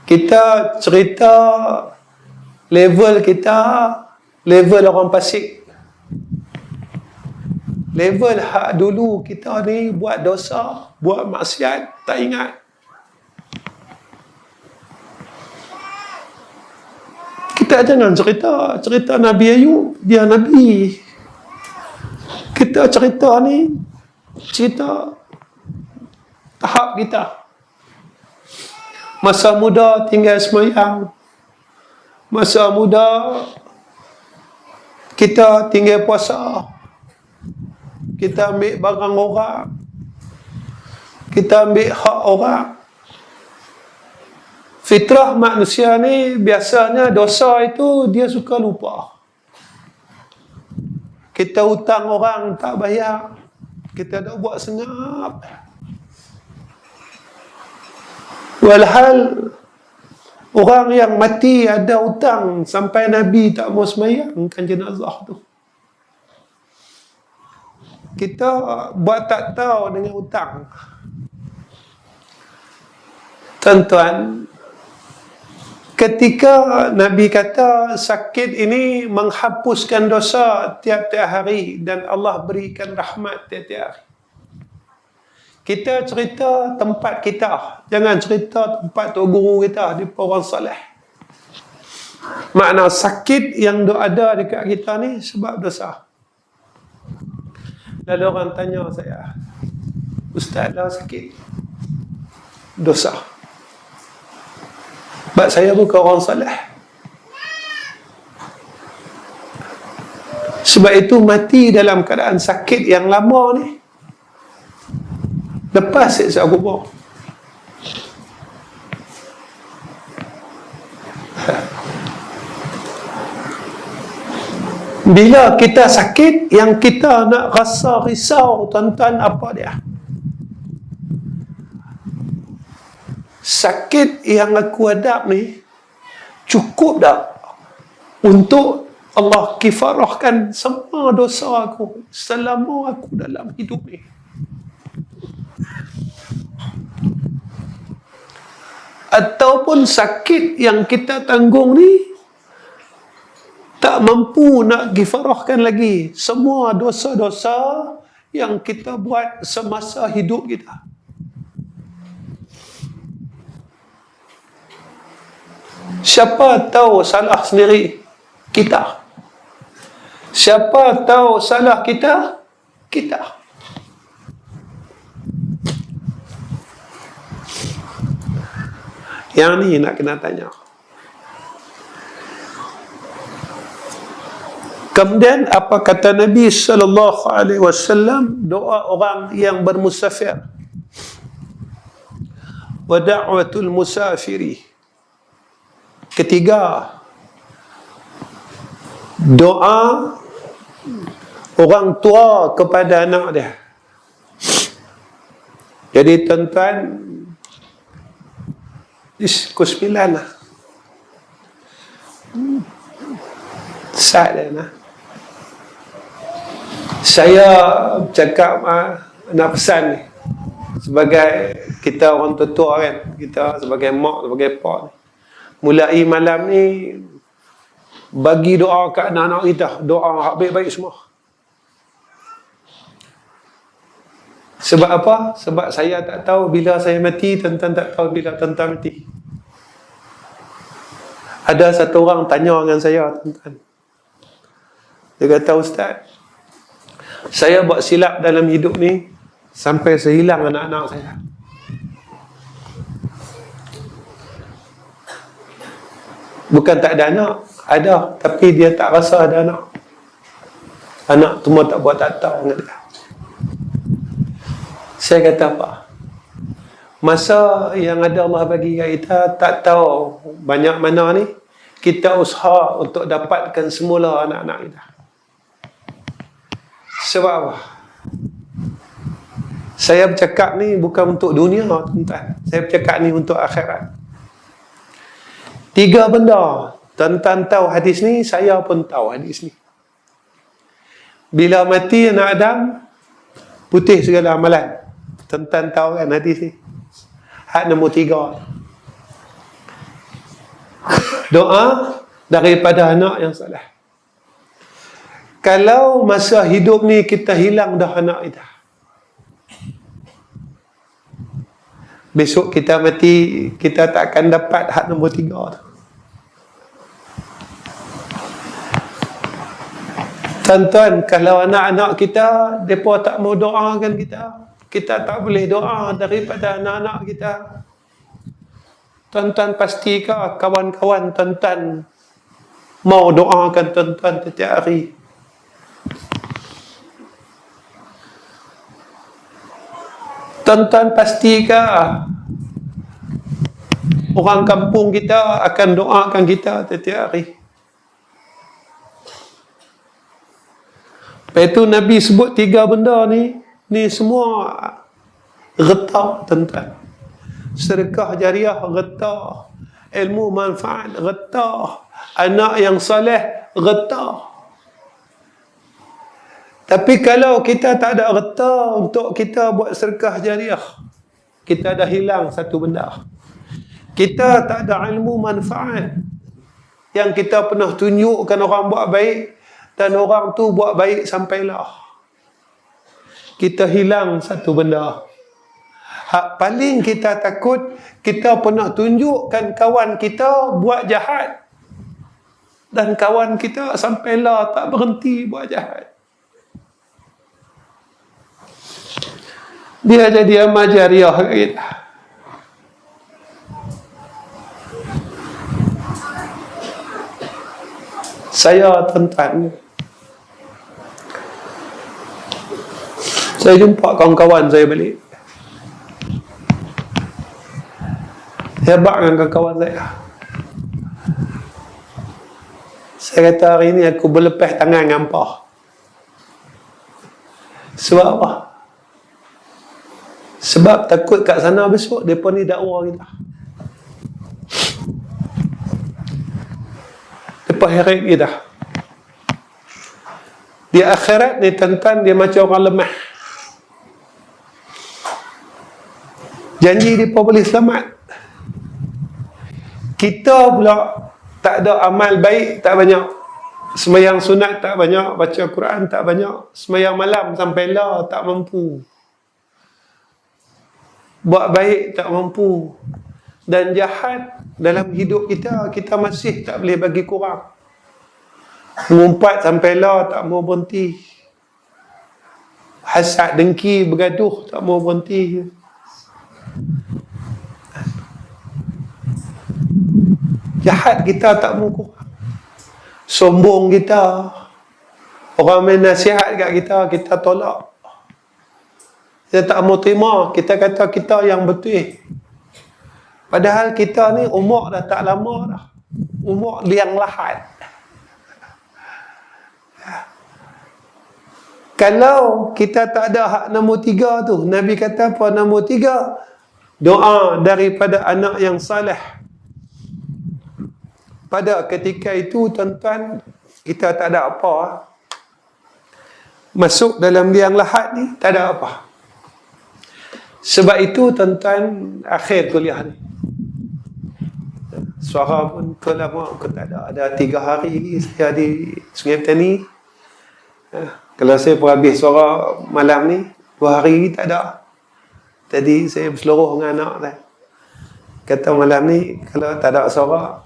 Speaker 1: Kita cerita level kita, level orang fasik. Level hak dulu kita ni buat dosa, buat maksiat, tak ingat. Kita jangan cerita Nabi Ayub, dia Nabi. Kita cerita ni, cerita tahap kita. Masa muda tinggal sembahyang. Masa muda kita tinggal puasa. Kita ambil barang orang. Kita ambil hak orang. Fitrah manusia ni biasanya dosa itu dia suka lupa. Kita hutang orang tak bayar. Kita dah buat senyap. Walhal orang yang mati ada hutang sampai Nabi tak mau sembahyangkan jenazah tu. Kita buat tak tahu dengan hutang. Tuan-tuan, ketika Nabi kata sakit ini menghapuskan dosa tiap-tiap hari dan Allah berikan rahmat tiap-tiap hari. Kita cerita tempat kita, jangan cerita tempat tok guru kita di orang soleh. Makna sakit yang ada dekat kita ni sebab dosa. Lalu orang tanya saya, Ustaz lah sakit dosa. Sebab saya bukan orang soleh. Sebab itu mati dalam keadaan sakit yang lama ni, lepas siksa kubur. Bila kita sakit, yang kita nak rasa risau, tuan-tuan, apa dia? Sakit yang aku hadap ni cukup tak untuk Allah kifarahkan semua dosa aku selama aku dalam hidup ni? Ataupun sakit yang kita tanggung ni tak mampu nak kifarahkan lagi semua dosa-dosa yang kita buat semasa hidup kita. Siapa tahu salah sendiri kita? Siapa tahu salah kita? Kita. Yang ni nak kena tanya. Kemudian apa kata Nabi sallallahu alaihi wasallam, doa orang yang bermusafir. Wa da'watul musafiri. Ketiga, doa orang tua kepada anak dia. Jadi tuan-tuan, pukul 9 lah. Saat dia nah. Saya cakap nak pesan ni, sebagai kita orang tua kan, kita sebagai mak, sebagai pak ni, mulai malam ni bagi doa kat anak-anak kita, doa baik-baik semua. Sebab apa? Sebab saya tak tahu bila saya mati, tuan-tuan tak tahu bila tuan-tuan mati. Ada satu orang tanya dengan saya, tuan-tuan. Dia kata, Ustaz, saya buat silap dalam hidup ni sampai sehilang anak-anak saya. Bukan tak ada anak, ada, tapi dia tak rasa ada anak. Anak cuma tak buat tak tahu dengan dia. Saya kata apa? Masa yang ada Allah bagi kat kita, tak tahu banyak mana ni, kita usaha untuk dapatkan semula anak-anak kita. Sebab apa? Saya bercakap ni bukan untuk dunia, tuan-tuan. Saya bercakap ni untuk akhirat. 3 benda. Tuan-tuan tahu hadis ni, saya pun tahu hadis ni. Bila mati anak Adam, putih segala amalan. Tuan-tuan tahu kan hadis ni? Had nombor 3. Doa daripada anak yang soleh. Kalau masa hidup ni kita hilang dah anak kita, besok kita mati, kita tak akan dapat hak nombor 3 tu. Tuan-tuan, kalau anak-anak kita, mereka tak mau doakan kita tak boleh doa daripada anak-anak kita. Tuan-tuan pastikah kawan-kawan tuan-tuan mau doakan tuan-tuan setiap hari? Tuan-tuan pastikah orang kampung kita akan doakan kita setiap hari? Lepas itu Nabi sebut 3 benda ni semua getah, tuan-tuan. Sedekah jariah getah, ilmu manfaat getah, anak yang soleh getah. Tapi kalau kita tak ada getah untuk kita buat sedekah jariah, kita dah hilang satu benda. Kita tak ada ilmu manfaat yang kita pernah tunjukkan orang buat baik dan orang tu buat baik sampailah. Kita hilang satu benda. Hak paling kita takut, kita pernah tunjukkan kawan kita buat jahat dan kawan kita sampailah tak berhenti buat jahat. Dia jadi amal jariah kat kita. Saya, tuan-tuan, saya jumpa kawan-kawan saya balik. Hebat dengan kawan saya. Saya kata hari ni aku berlepas tangan dengan apa? Sebab apa? Sebab takut kat sana besok mereka ni dakwa kita. Mereka heret kita. Di akhirat ni tuan-tuan, dia macam orang lemah. Janji mereka boleh selamat. Kita pula tak ada amal baik, tak banyak. Sembahyang sunat tak banyak, baca Quran tak banyak, sembahyang malam sampailah tak mampu. Buat baik tak mampu. Dan jahat dalam hidup kita, kita masih tak boleh bagi kurang. Mengumpat sampailah tak mau berhenti. Hasad dengki bergaduh tak mau berhenti. Jahat kita tak mau kurang. Sombong kita, Orang main nasihat kat kita, kita tolak. Kita tak mau terima, kita kata kita yang betul. Padahal kita ni umur dah tak lama dah. Umur liang lahat. Kalau kita tak ada hak nombor 3 tu, Nabi kata apa nombor 3? Doa daripada anak yang saleh. Pada ketika itu, tuan-tuan, kita tak ada apa. Masuk dalam liang lahat ni, tak ada apa. Sebab itu, tuan-tuan, akhir kuliah ni, suara pun lama aku tak ada. Ada 3 hari saya di Sungai Petani. Kalau saya pun habis suara malam ni, 2 hari tak ada. Tadi saya berseluruh dengan anak saya. Kata malam ni, kalau tak ada suara,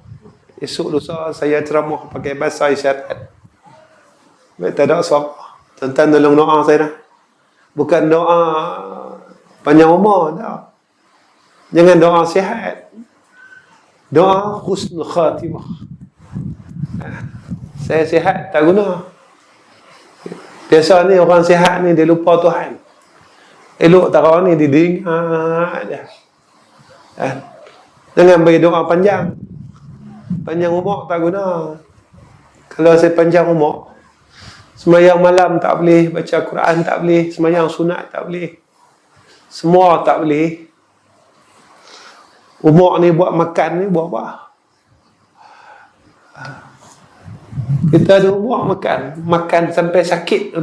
Speaker 1: esok lusa saya ceramah pakai bahasa isyarat. Tak ada suara. Tuan-tuan tolong doa saya dah. Bukan doa panjang umur, tak. Jangan doa sihat. Doa husnul khatimah. Saya sihat tak guna. Biasa ni orang sihat ni dia lupa Tuhan. Elok tarawih ni dia dengar je. Jangan bagi doa panjang. Panjang umur tak guna. Kalau saya panjang umur, sembahyang malam tak boleh, baca Quran tak boleh, sembahyang sunat tak boleh. Semua tak boleh. Umur ni buat makan ni buat apa? Kita ada umur makan sampai sakit.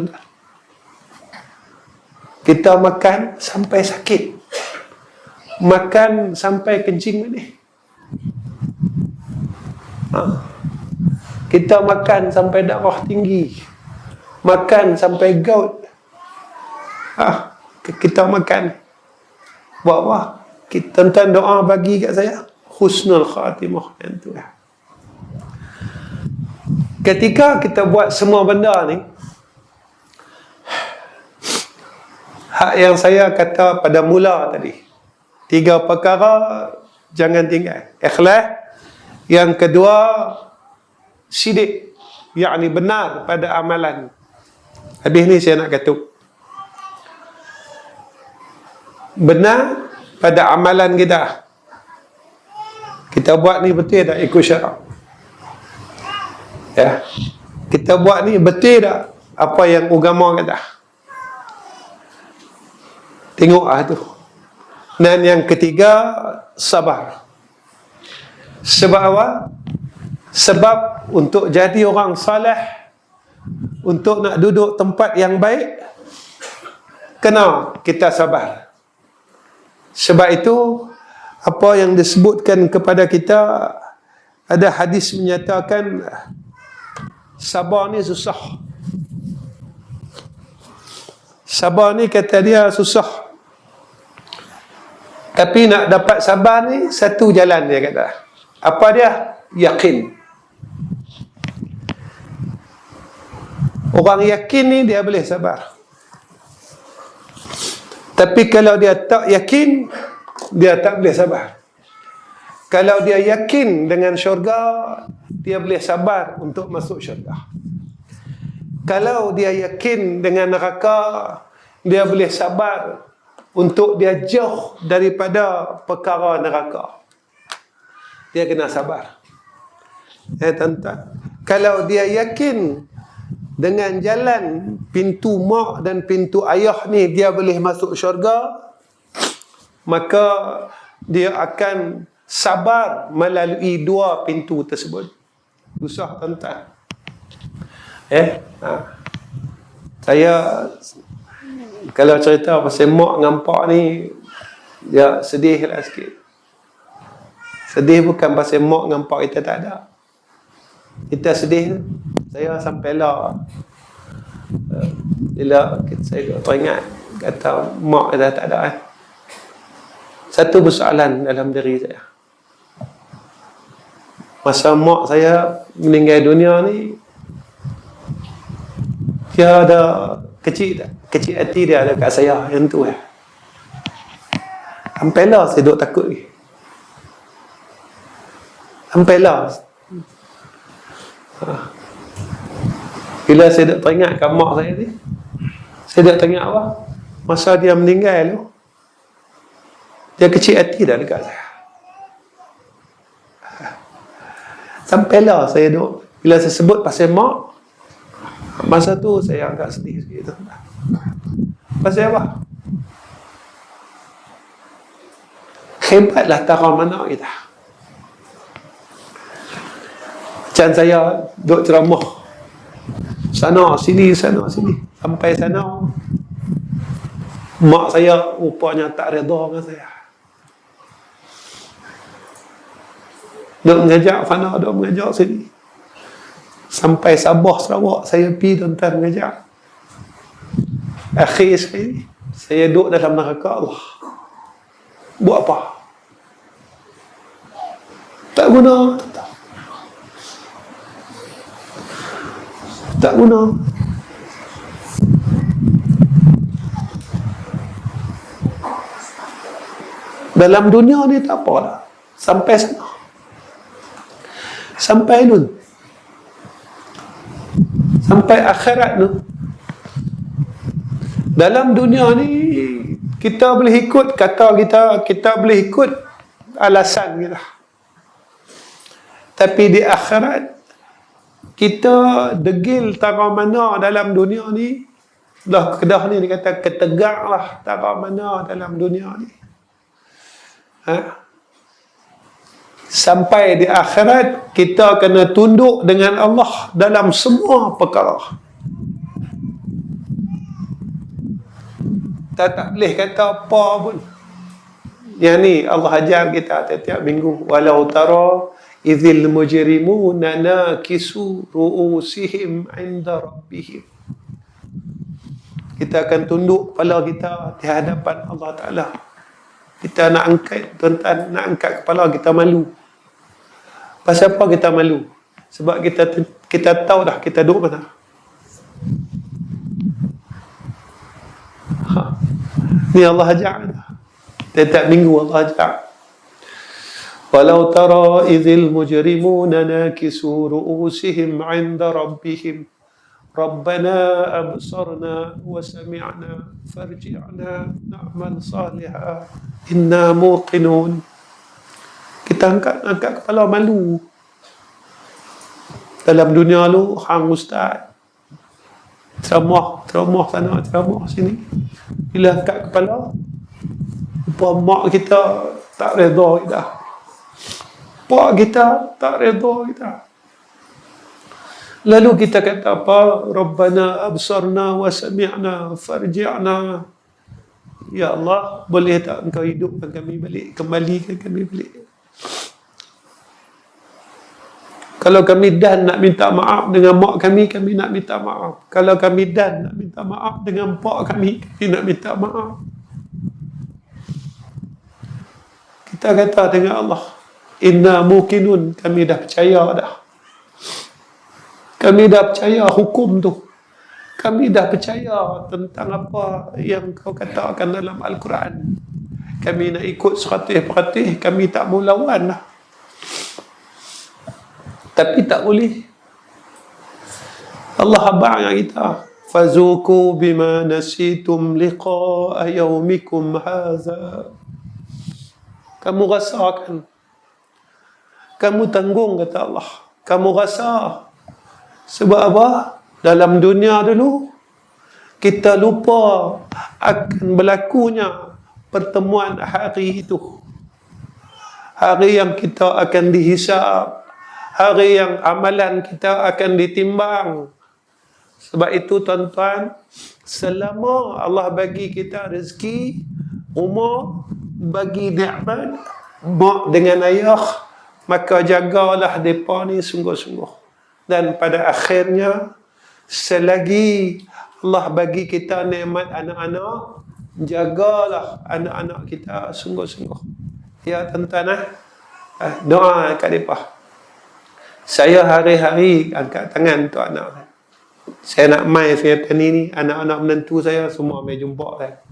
Speaker 1: Kita makan sampai sakit. Makan sampai kencing ni. Kita makan sampai darah tinggi. Makan sampai gout. Kita makan. Buat apa? Tuan-tuan doa bagi kat saya. Husnul khatimah. Yang tu lah. Ketika kita buat semua benda ni, hak yang saya kata pada mula tadi, 3 perkara jangan tinggal. Ikhlas. Yang kedua, sidik, yakni benar pada amalan. Habis ni saya nak kata, benar pada amalan kita. Kita buat ni betul tak ikut syarak? Ya. Kita buat ni betul tak apa yang agama kata? Tengoklah tu. Dan yang ketiga, sabar. Sebab apa? Sebab untuk jadi orang saleh, untuk nak duduk tempat yang baik, kena kita sabar. Sebab itu, apa yang disebutkan kepada kita, ada hadis menyatakan sabar ni susah. Sabar ni kata dia susah. Tapi nak dapat sabar ni satu jalan dia kata. Apa dia? Yakin. Orang yakin ni dia boleh sabar. Tapi kalau dia tak yakin, dia tak boleh sabar. Kalau dia yakin dengan syurga, dia boleh sabar untuk masuk syurga. Kalau dia yakin dengan neraka, dia boleh sabar untuk dia jauh daripada perkara neraka. Dia kena sabar. Tuan-tuan, kalau dia yakin dengan jalan pintu mak dan pintu ayah ni dia boleh masuk syurga, maka dia akan sabar melalui 2 pintu tersebut. Susah, tuan-tuan. Saya kalau cerita pasal mak dengan pak ni, dia sedih lah sikit. Sedih bukan pasal mak dengan pak kita tak ada. Kita sedih. Saya sampai lah bila saya teringat kata mak kita tak ada. Satu persoalan dalam diri saya. Masa mak saya meninggal dunia ni, dia ada kecil hati dia ada kat saya yang tu lah. Sampailah saya duk takut ni. Sampailah Bila saya dah teringat kat mak saya ni, saya dah teringat apa? Masa dia meninggal tu, dia kecil hati dah dekat saya. Sampailah saya duk, bila saya sebut pasal mak, masa tu saya agak sedih sikit tu. Pasal apa? Hebatlah tara mana kita. Macam saya duk ceramah sana sini sampai sana, mak saya rupanya tak redha dengan saya. Duk mengajak sana, duk mengajak sini, sampai Sabah Sarawak saya pergi tuan-tuan mengajak. Akhir sekali saya duduk dalam neraka Allah. Buat apa? Tak guna. Tak guna. Dalam dunia ni tak apalah. Sampai sana. Sampai nun. Sampai akhirat nun. Dalam dunia ni kita boleh ikut kata kita boleh ikut alasan kita. Tapi di akhirat kita degil tara mana dalam dunia ni. Dah Kedah ni dia kata ketegak lah tara mana dalam dunia ni. Sampai di akhirat kita kena tunduk dengan Allah dalam semua perkara. Kita tak boleh kata apa pun. Yang ni Allah ajar kita tiap-tiap minggu. Walau tara idzil mujrimuna nakisu ru'usihim 'inda rabbihim. Kita akan tunduk kepala kita di hadapan Allah Ta'ala. Kita nak angkat, tuan-tuan, nak angkat kepala kita malu. Pasal apa kita malu? Sebab kita tahu dah kita duduk mana. Ni Allah ajak. Tiap-tiap minggu Allah ajak. Walau tara idzil mujrimuna nakisu ru'usihim 'inda rabbihim Rabbana absarna wa sami'na farji'na na'mal salihah inna muqinun. Kita angkat kepala malu. Dalam dunia lu hang ustaz ceramah sana, ceramah sini. Bila angkat kepala, apa mak kita tak redha kita. Pak kita tak redha kita. Lalu kita kata apa? Rabbana absarna wa sami'na farji'na. Ya Allah, boleh tak engkau hidupkan kami balik, kembalikan kami balik. Kalau kami dan nak minta maaf dengan mak kami nak minta maaf. Kalau kami dan nak minta maaf dengan pak kami nak minta maaf. Kita kata dengan Allah, inna muqinun, kami dah percaya dah. Kami dah percaya hukum tu. Kami dah percaya tentang apa yang kau katakan dalam Al-Quran. Kami nak ikut 100%, kami tak mau lawan lah. Tapi tak boleh. Allah abang dengan kita. Fazuku bima nasitum liqa'a yawmikum haza. Kamu rasakan. Kamu tanggung, kata Allah. Kamu rasa. Sebab apa? Dalam dunia dulu, kita lupa akan berlakunya pertemuan hari itu. Hari yang kita akan dihisap. Hari yang amalan kita akan ditimbang. Sebab itu tuan-tuan, selama Allah bagi kita rezeki, umur, bagi nikmat, mak dengan ayah, maka jagalah mereka ni sungguh-sungguh. Dan pada akhirnya, selagi Allah bagi kita nikmat anak-anak, jagalah anak-anak kita sungguh-sungguh. Ya tuan-tuan, doa kat mereka. Saya hari-hari angkat tangan untuk anak saya. Saya nak main saya ni, anak-anak menantu saya semua mai jumpa saya.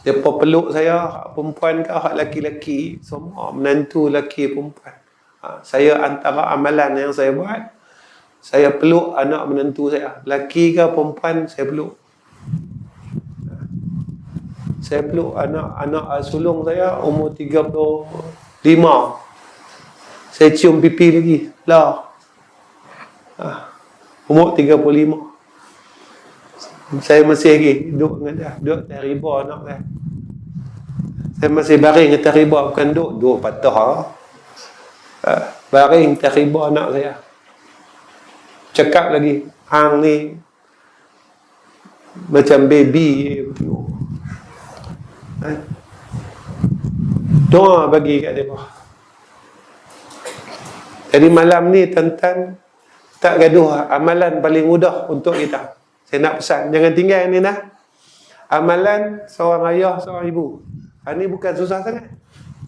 Speaker 1: Mereka peluk saya, perempuan ke, laki-laki, semua menantu laki perempuan. Saya antara amalan yang saya buat, Saya peluk anak menantu saya. Laki ke perempuan, saya peluk. Saya peluk anak sulung saya umur 35. Saya cium pipi lagi. Lah. Umur 35. Saya masih lagi duduk dengan dia. Duduk atas riba anak saya. Saya masih baring atas riba. Bukan duduk patah. Baring atas riba anak saya. Cakap lagi. Hang ni macam baby. Doa bagi kat dia. Jadi malam ni tuan-tuan, tak gaduh. Amalan paling mudah untuk kita. Saya nak pesan, jangan tinggal ni nah. Amalan seorang ayah, seorang ibu. Ini bukan susah sangat.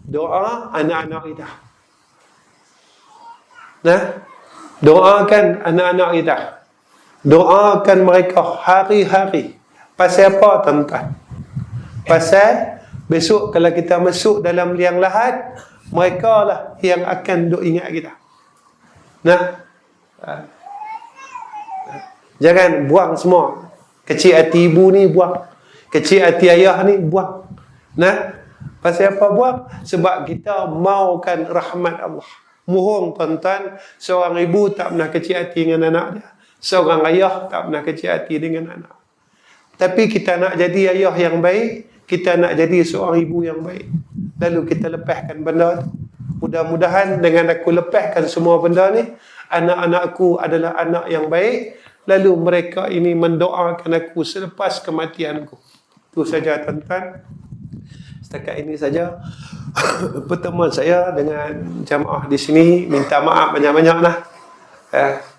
Speaker 1: Doa anak-anak kita. Nah, doakan anak-anak kita. Doakan mereka hari-hari. Pasal apa tuan-tuan? Pasal besok kalau kita masuk dalam liang lahat, mereka lah yang akan duk ingat kita. Nah, jangan buang semua. Kecil hati ibu ni buang. Kecil hati ayah ni buang. Nah, pasal apa buang? Sebab kita maukan rahmat Allah. Mohon tuan-tuan, seorang ibu tak pernah kecil hati dengan anak dia. Seorang ayah tak pernah kecil hati dengan anak. Tapi kita nak jadi ayah yang baik, kita nak jadi seorang ibu yang baik. Lalu kita lepaskan benda tu. Mudah-mudahan dengan aku lepaskan semua benda ni, anak-anakku adalah anak yang baik. Lalu mereka ini mendoakan aku selepas kematianku. Itu saja tuan-tuan. Setakat ini saja pertemuan saya dengan jamaah di sini. Minta maaf banyak-banyak lah.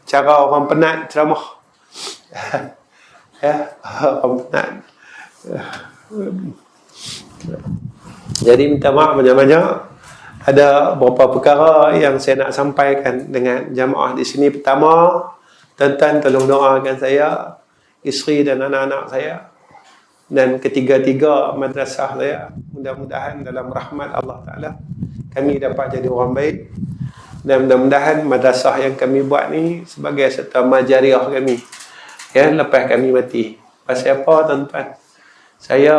Speaker 1: Cara orang penat ceramah. Orang penat. Jadi minta maaf banyak-banyak. Ada beberapa perkara yang saya nak sampaikan dengan jamaah di sini. Pertama, tuan-tuan tolong doakan saya, isteri dan anak-anak saya, dan ketiga-tiga madrasah saya. Mudah-mudahan dalam rahmat Allah Ta'ala kami dapat jadi orang baik. Dan mudah-mudahan madrasah yang kami buat ni sebagai serta majariah kami, ya, lepas kami mati. Pasal apa tuan-tuan? Saya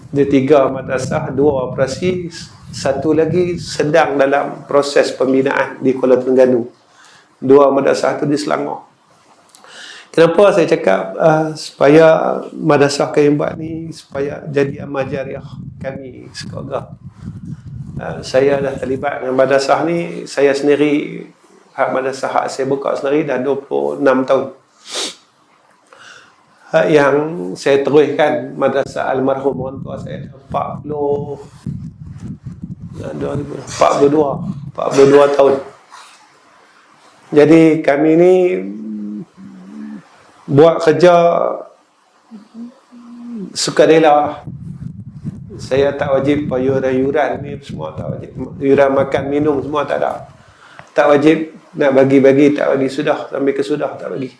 Speaker 1: ada 3 madrasah, 2 operasi, 1 lagi sedang dalam proses pembinaan di Kuala Terengganu. 2 madrasah tu di Selangor. Kenapa saya cakap supaya madrasah kami buat ni supaya jadi amal jariah kami sekeluarga. Saya dah terlibat dengan madrasah ni. Saya sendiri, madrasah hak saya buka sendiri dah 26 tahun. Yang saya teruskan madrasah almarhum orang tua saya 42 tahun. Jadi kami ni buat kerja sukarela. Saya tak wajib yuran ni semua tak wajib. Yuran makan minum semua tak ada. Tak wajib. Nak bagi-bagi tak bagi, sudah sampai ke sudah tak bagi.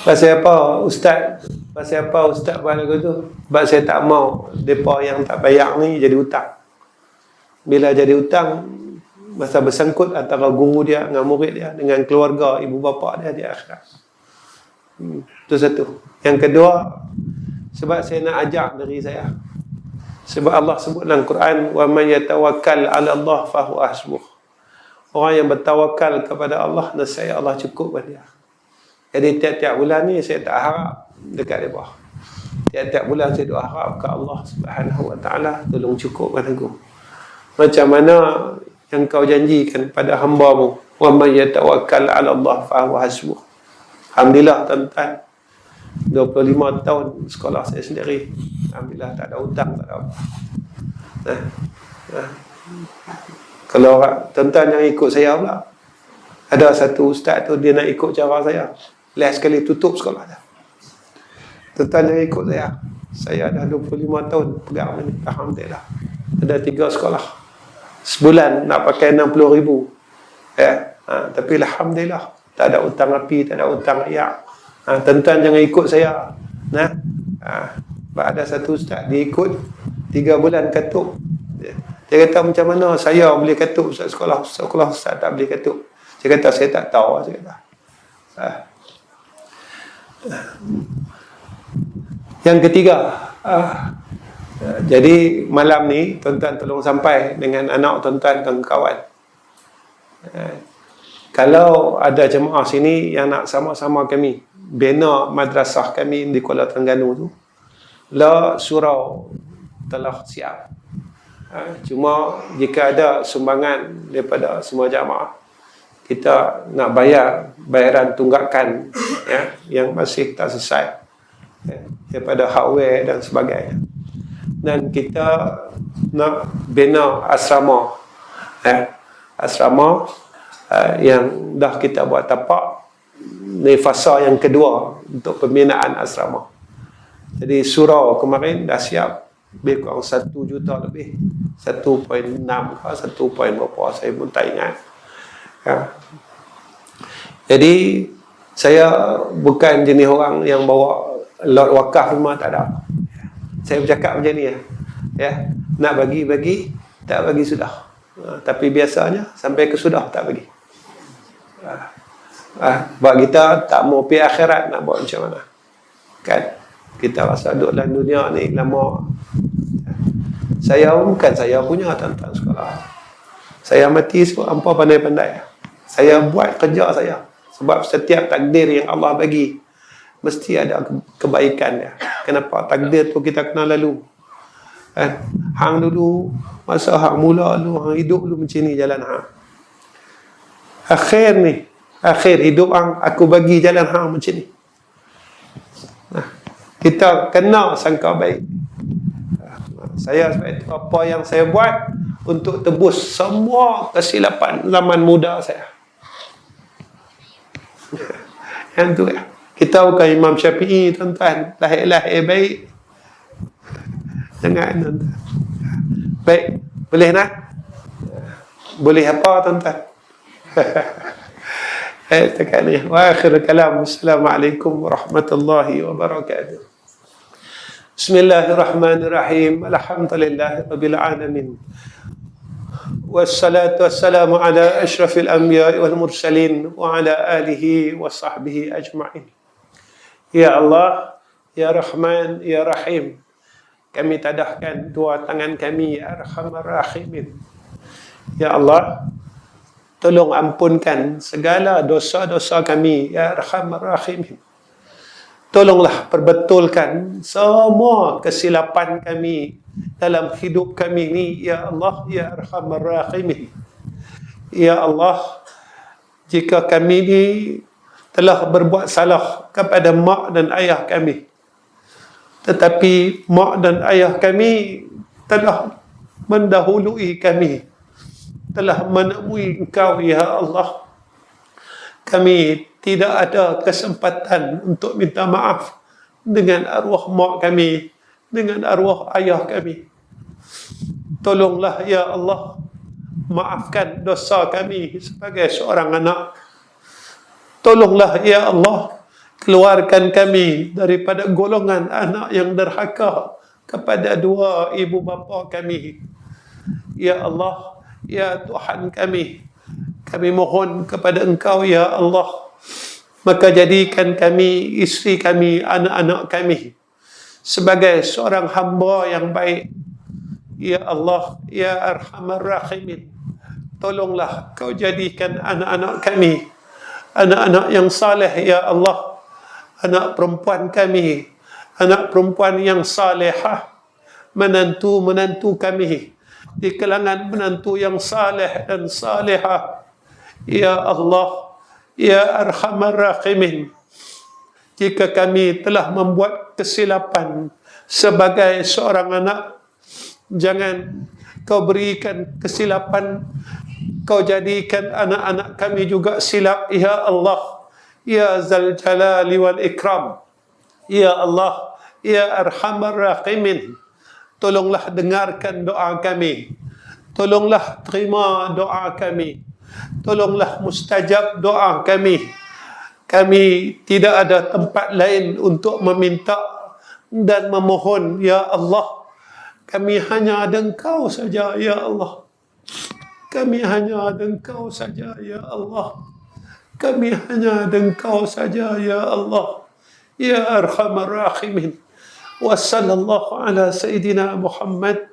Speaker 1: Pasal apa ustaz buat lagu tu? Sebab saya tak mau depa yang tak bayar ni jadi hutang. Bila jadi hutang, masa bersangkut antara guru dia dengan murid dia, dengan keluarga ibu bapa dia di akhirat. Itu satu. Yang kedua, sebab saya nak ajak diri saya. Sebab Allah sebut dalam Quran, wa man yatawakkal 'ala Allah fa huwa hasbuh. Orang yang bertawakal kepada Allah, nescaya Allah cukup bagi dia. Jadi tiap-tiap bulan ni saya tak harap dekat mereka. Tiap-tiap bulan saya doa harap ke Allah Subhanahu wa taala tolong cukupkan aku. Macam mana yang kau janjikan pada hamba-Mu, wa may yatawakkal 'ala Allah fa huwa hasbuh. Alhamdulillah tuan-tuan, 25 tahun sekolah saya sendiri. Alhamdulillah tak ada hutang, tak ada apa. Kalau tuan-tuan yang ikut saya pula, ada satu ustaz tu dia nak ikut cara saya. Last sekali tutup sekolah dia. Tuan-tuan yang ikut saya dah 25 tahun pegang ni. Alhamdulillah. Ada 3 sekolah. Sebulan nak pakai 60,000. Tapi alhamdulillah tak ada hutang api, tak ada hutang ayak. Tuan-tuan jangan ikut saya. Ada satu ustaz dia ikut 3 bulan katuk. Dia kata, macam mana saya boleh katuk Ustaz sekolah Ustaz tak boleh katuk? Saya kata, saya tak tahu. Saya kata. Yang ketiga, jadi malam ni tuan-tuan tolong sampai dengan anak tuan-tuan dan kawan. Kalau ada jemaah sini yang nak sama-sama kami bina madrasah kami di Kuala Terengganu tu, surau telah siap. Cuma jika ada sumbangan daripada semua jemaah, kita nak bayar bayaran tunggakan yang masih tak selesai daripada hardware dan sebagainya. Dan kita nak bina asrama yang dah kita buat tapak ni, fasa yang kedua untuk pembinaan asrama. Jadi surau kemarin dah siap lebih kurang 1 juta lebih, 1.6 ke 1 point berapa saya pun tak ingat. Jadi saya bukan jenis orang yang bawa lot wakaf rumah, tak ada. Saya bercakap macam ni nak bagi, tak bagi sudah. Tapi biasanya sampai ke sudah tak bagi. Sebab kita tak mau pergi akhirat, nak buat macam mana? Kan? Kita rasa duduk dalam dunia ni lama. Saya bukan saya punya tuan-tuan sekolah. Saya mati sebab hampa pandai-pandai. Saya buat kerja saya. Sebab setiap takdir yang Allah bagi, mesti ada kebaikan dia. Kenapa? Takdir tu kita kena lalu. Hang dulu, masa hang mula dulu, hang hidup dulu macam ni jalan hang. Akhir hidup hang, aku bagi jalan hang macam ni. Kita kena sangka baik. Saya sebab itu, apa yang saya buat untuk tebus semua kesilapan zaman muda saya. Yang tu kita bukan Imam Syafi'i tuan-tuan, lahir baik. Jangan tuan-tuan. Baik, boleh nak? Boleh apa tuan-tuan? Tekan ni. Wa akhir kalam. Assalamualaikum warahmatullahi wabarakatuh. Bismillahirrahmanirrahim. Alhamdulillahi rabbil alamin. Wassalatu wassalamu ala asyrafil anbiya'i wal mursalin wa ala alihi wa sahbihi ajma'in. Ya Allah, Ya Rahman, Ya Rahim, kami tadahkan dua tangan kami, Ya Arhamar Rahimin. Ya Allah, tolong ampunkan segala dosa-dosa kami, Ya Arhamar Rahimin. Tolonglah perbetulkan semua kesilapan kami dalam hidup kami ni, Ya Allah, Ya Arhamar Rahimin. Ya Allah, jika kami ni telah berbuat salah kepada mak dan ayah kami, tetapi mak dan ayah kami telah mendahului kami, telah menemui Engkau, Ya Allah. Kami tidak ada kesempatan untuk minta maaf dengan arwah mak kami, dengan arwah ayah kami. Tolonglah, Ya Allah, maafkan dosa kami sebagai seorang anak. Tolonglah, Ya Allah, keluarkan kami daripada golongan anak yang derhaka kepada dua ibu bapa kami. Ya Allah, Ya Tuhan kami mohon kepada Engkau, Ya Allah, maka jadikan kami, isteri kami, anak-anak kami sebagai seorang hamba yang baik. Ya Allah, Ya Arhamar Rahimin, tolonglah Kau jadikan anak-anak kami anak-anak yang saleh, Ya Allah. Anak perempuan kami, anak perempuan yang salehah. Menantu-menantu kami di kalangan menantu yang saleh dan salehah. Ya Allah, Ya Arhamar Rahimin, jika kami telah membuat kesilapan sebagai seorang anak, jangan Kau berikan kesilapan, Kau jadikan anak-anak kami juga silap, Ya Allah, Ya Zal Jalali wal Ikram. Ya Allah, Ya Arhamar Rahimin, tolonglah dengarkan doa kami, tolonglah terima doa kami, tolonglah mustajab doa kami. Kami tidak ada tempat lain untuk meminta dan memohon, Ya Allah, Kami hanya ada Engkau saja, ya Allah. Kami hanya ada Engkau saja, ya Allah. Kami hanya ada Engkau saja, ya Allah. Ya Arhamar Rahimin. Wa sallallahu ala Sayyidina Muhammad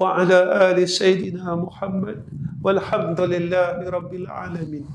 Speaker 1: wa ala ali Sayyidina Muhammad. Walhamdulillahi Rabbil Alamin.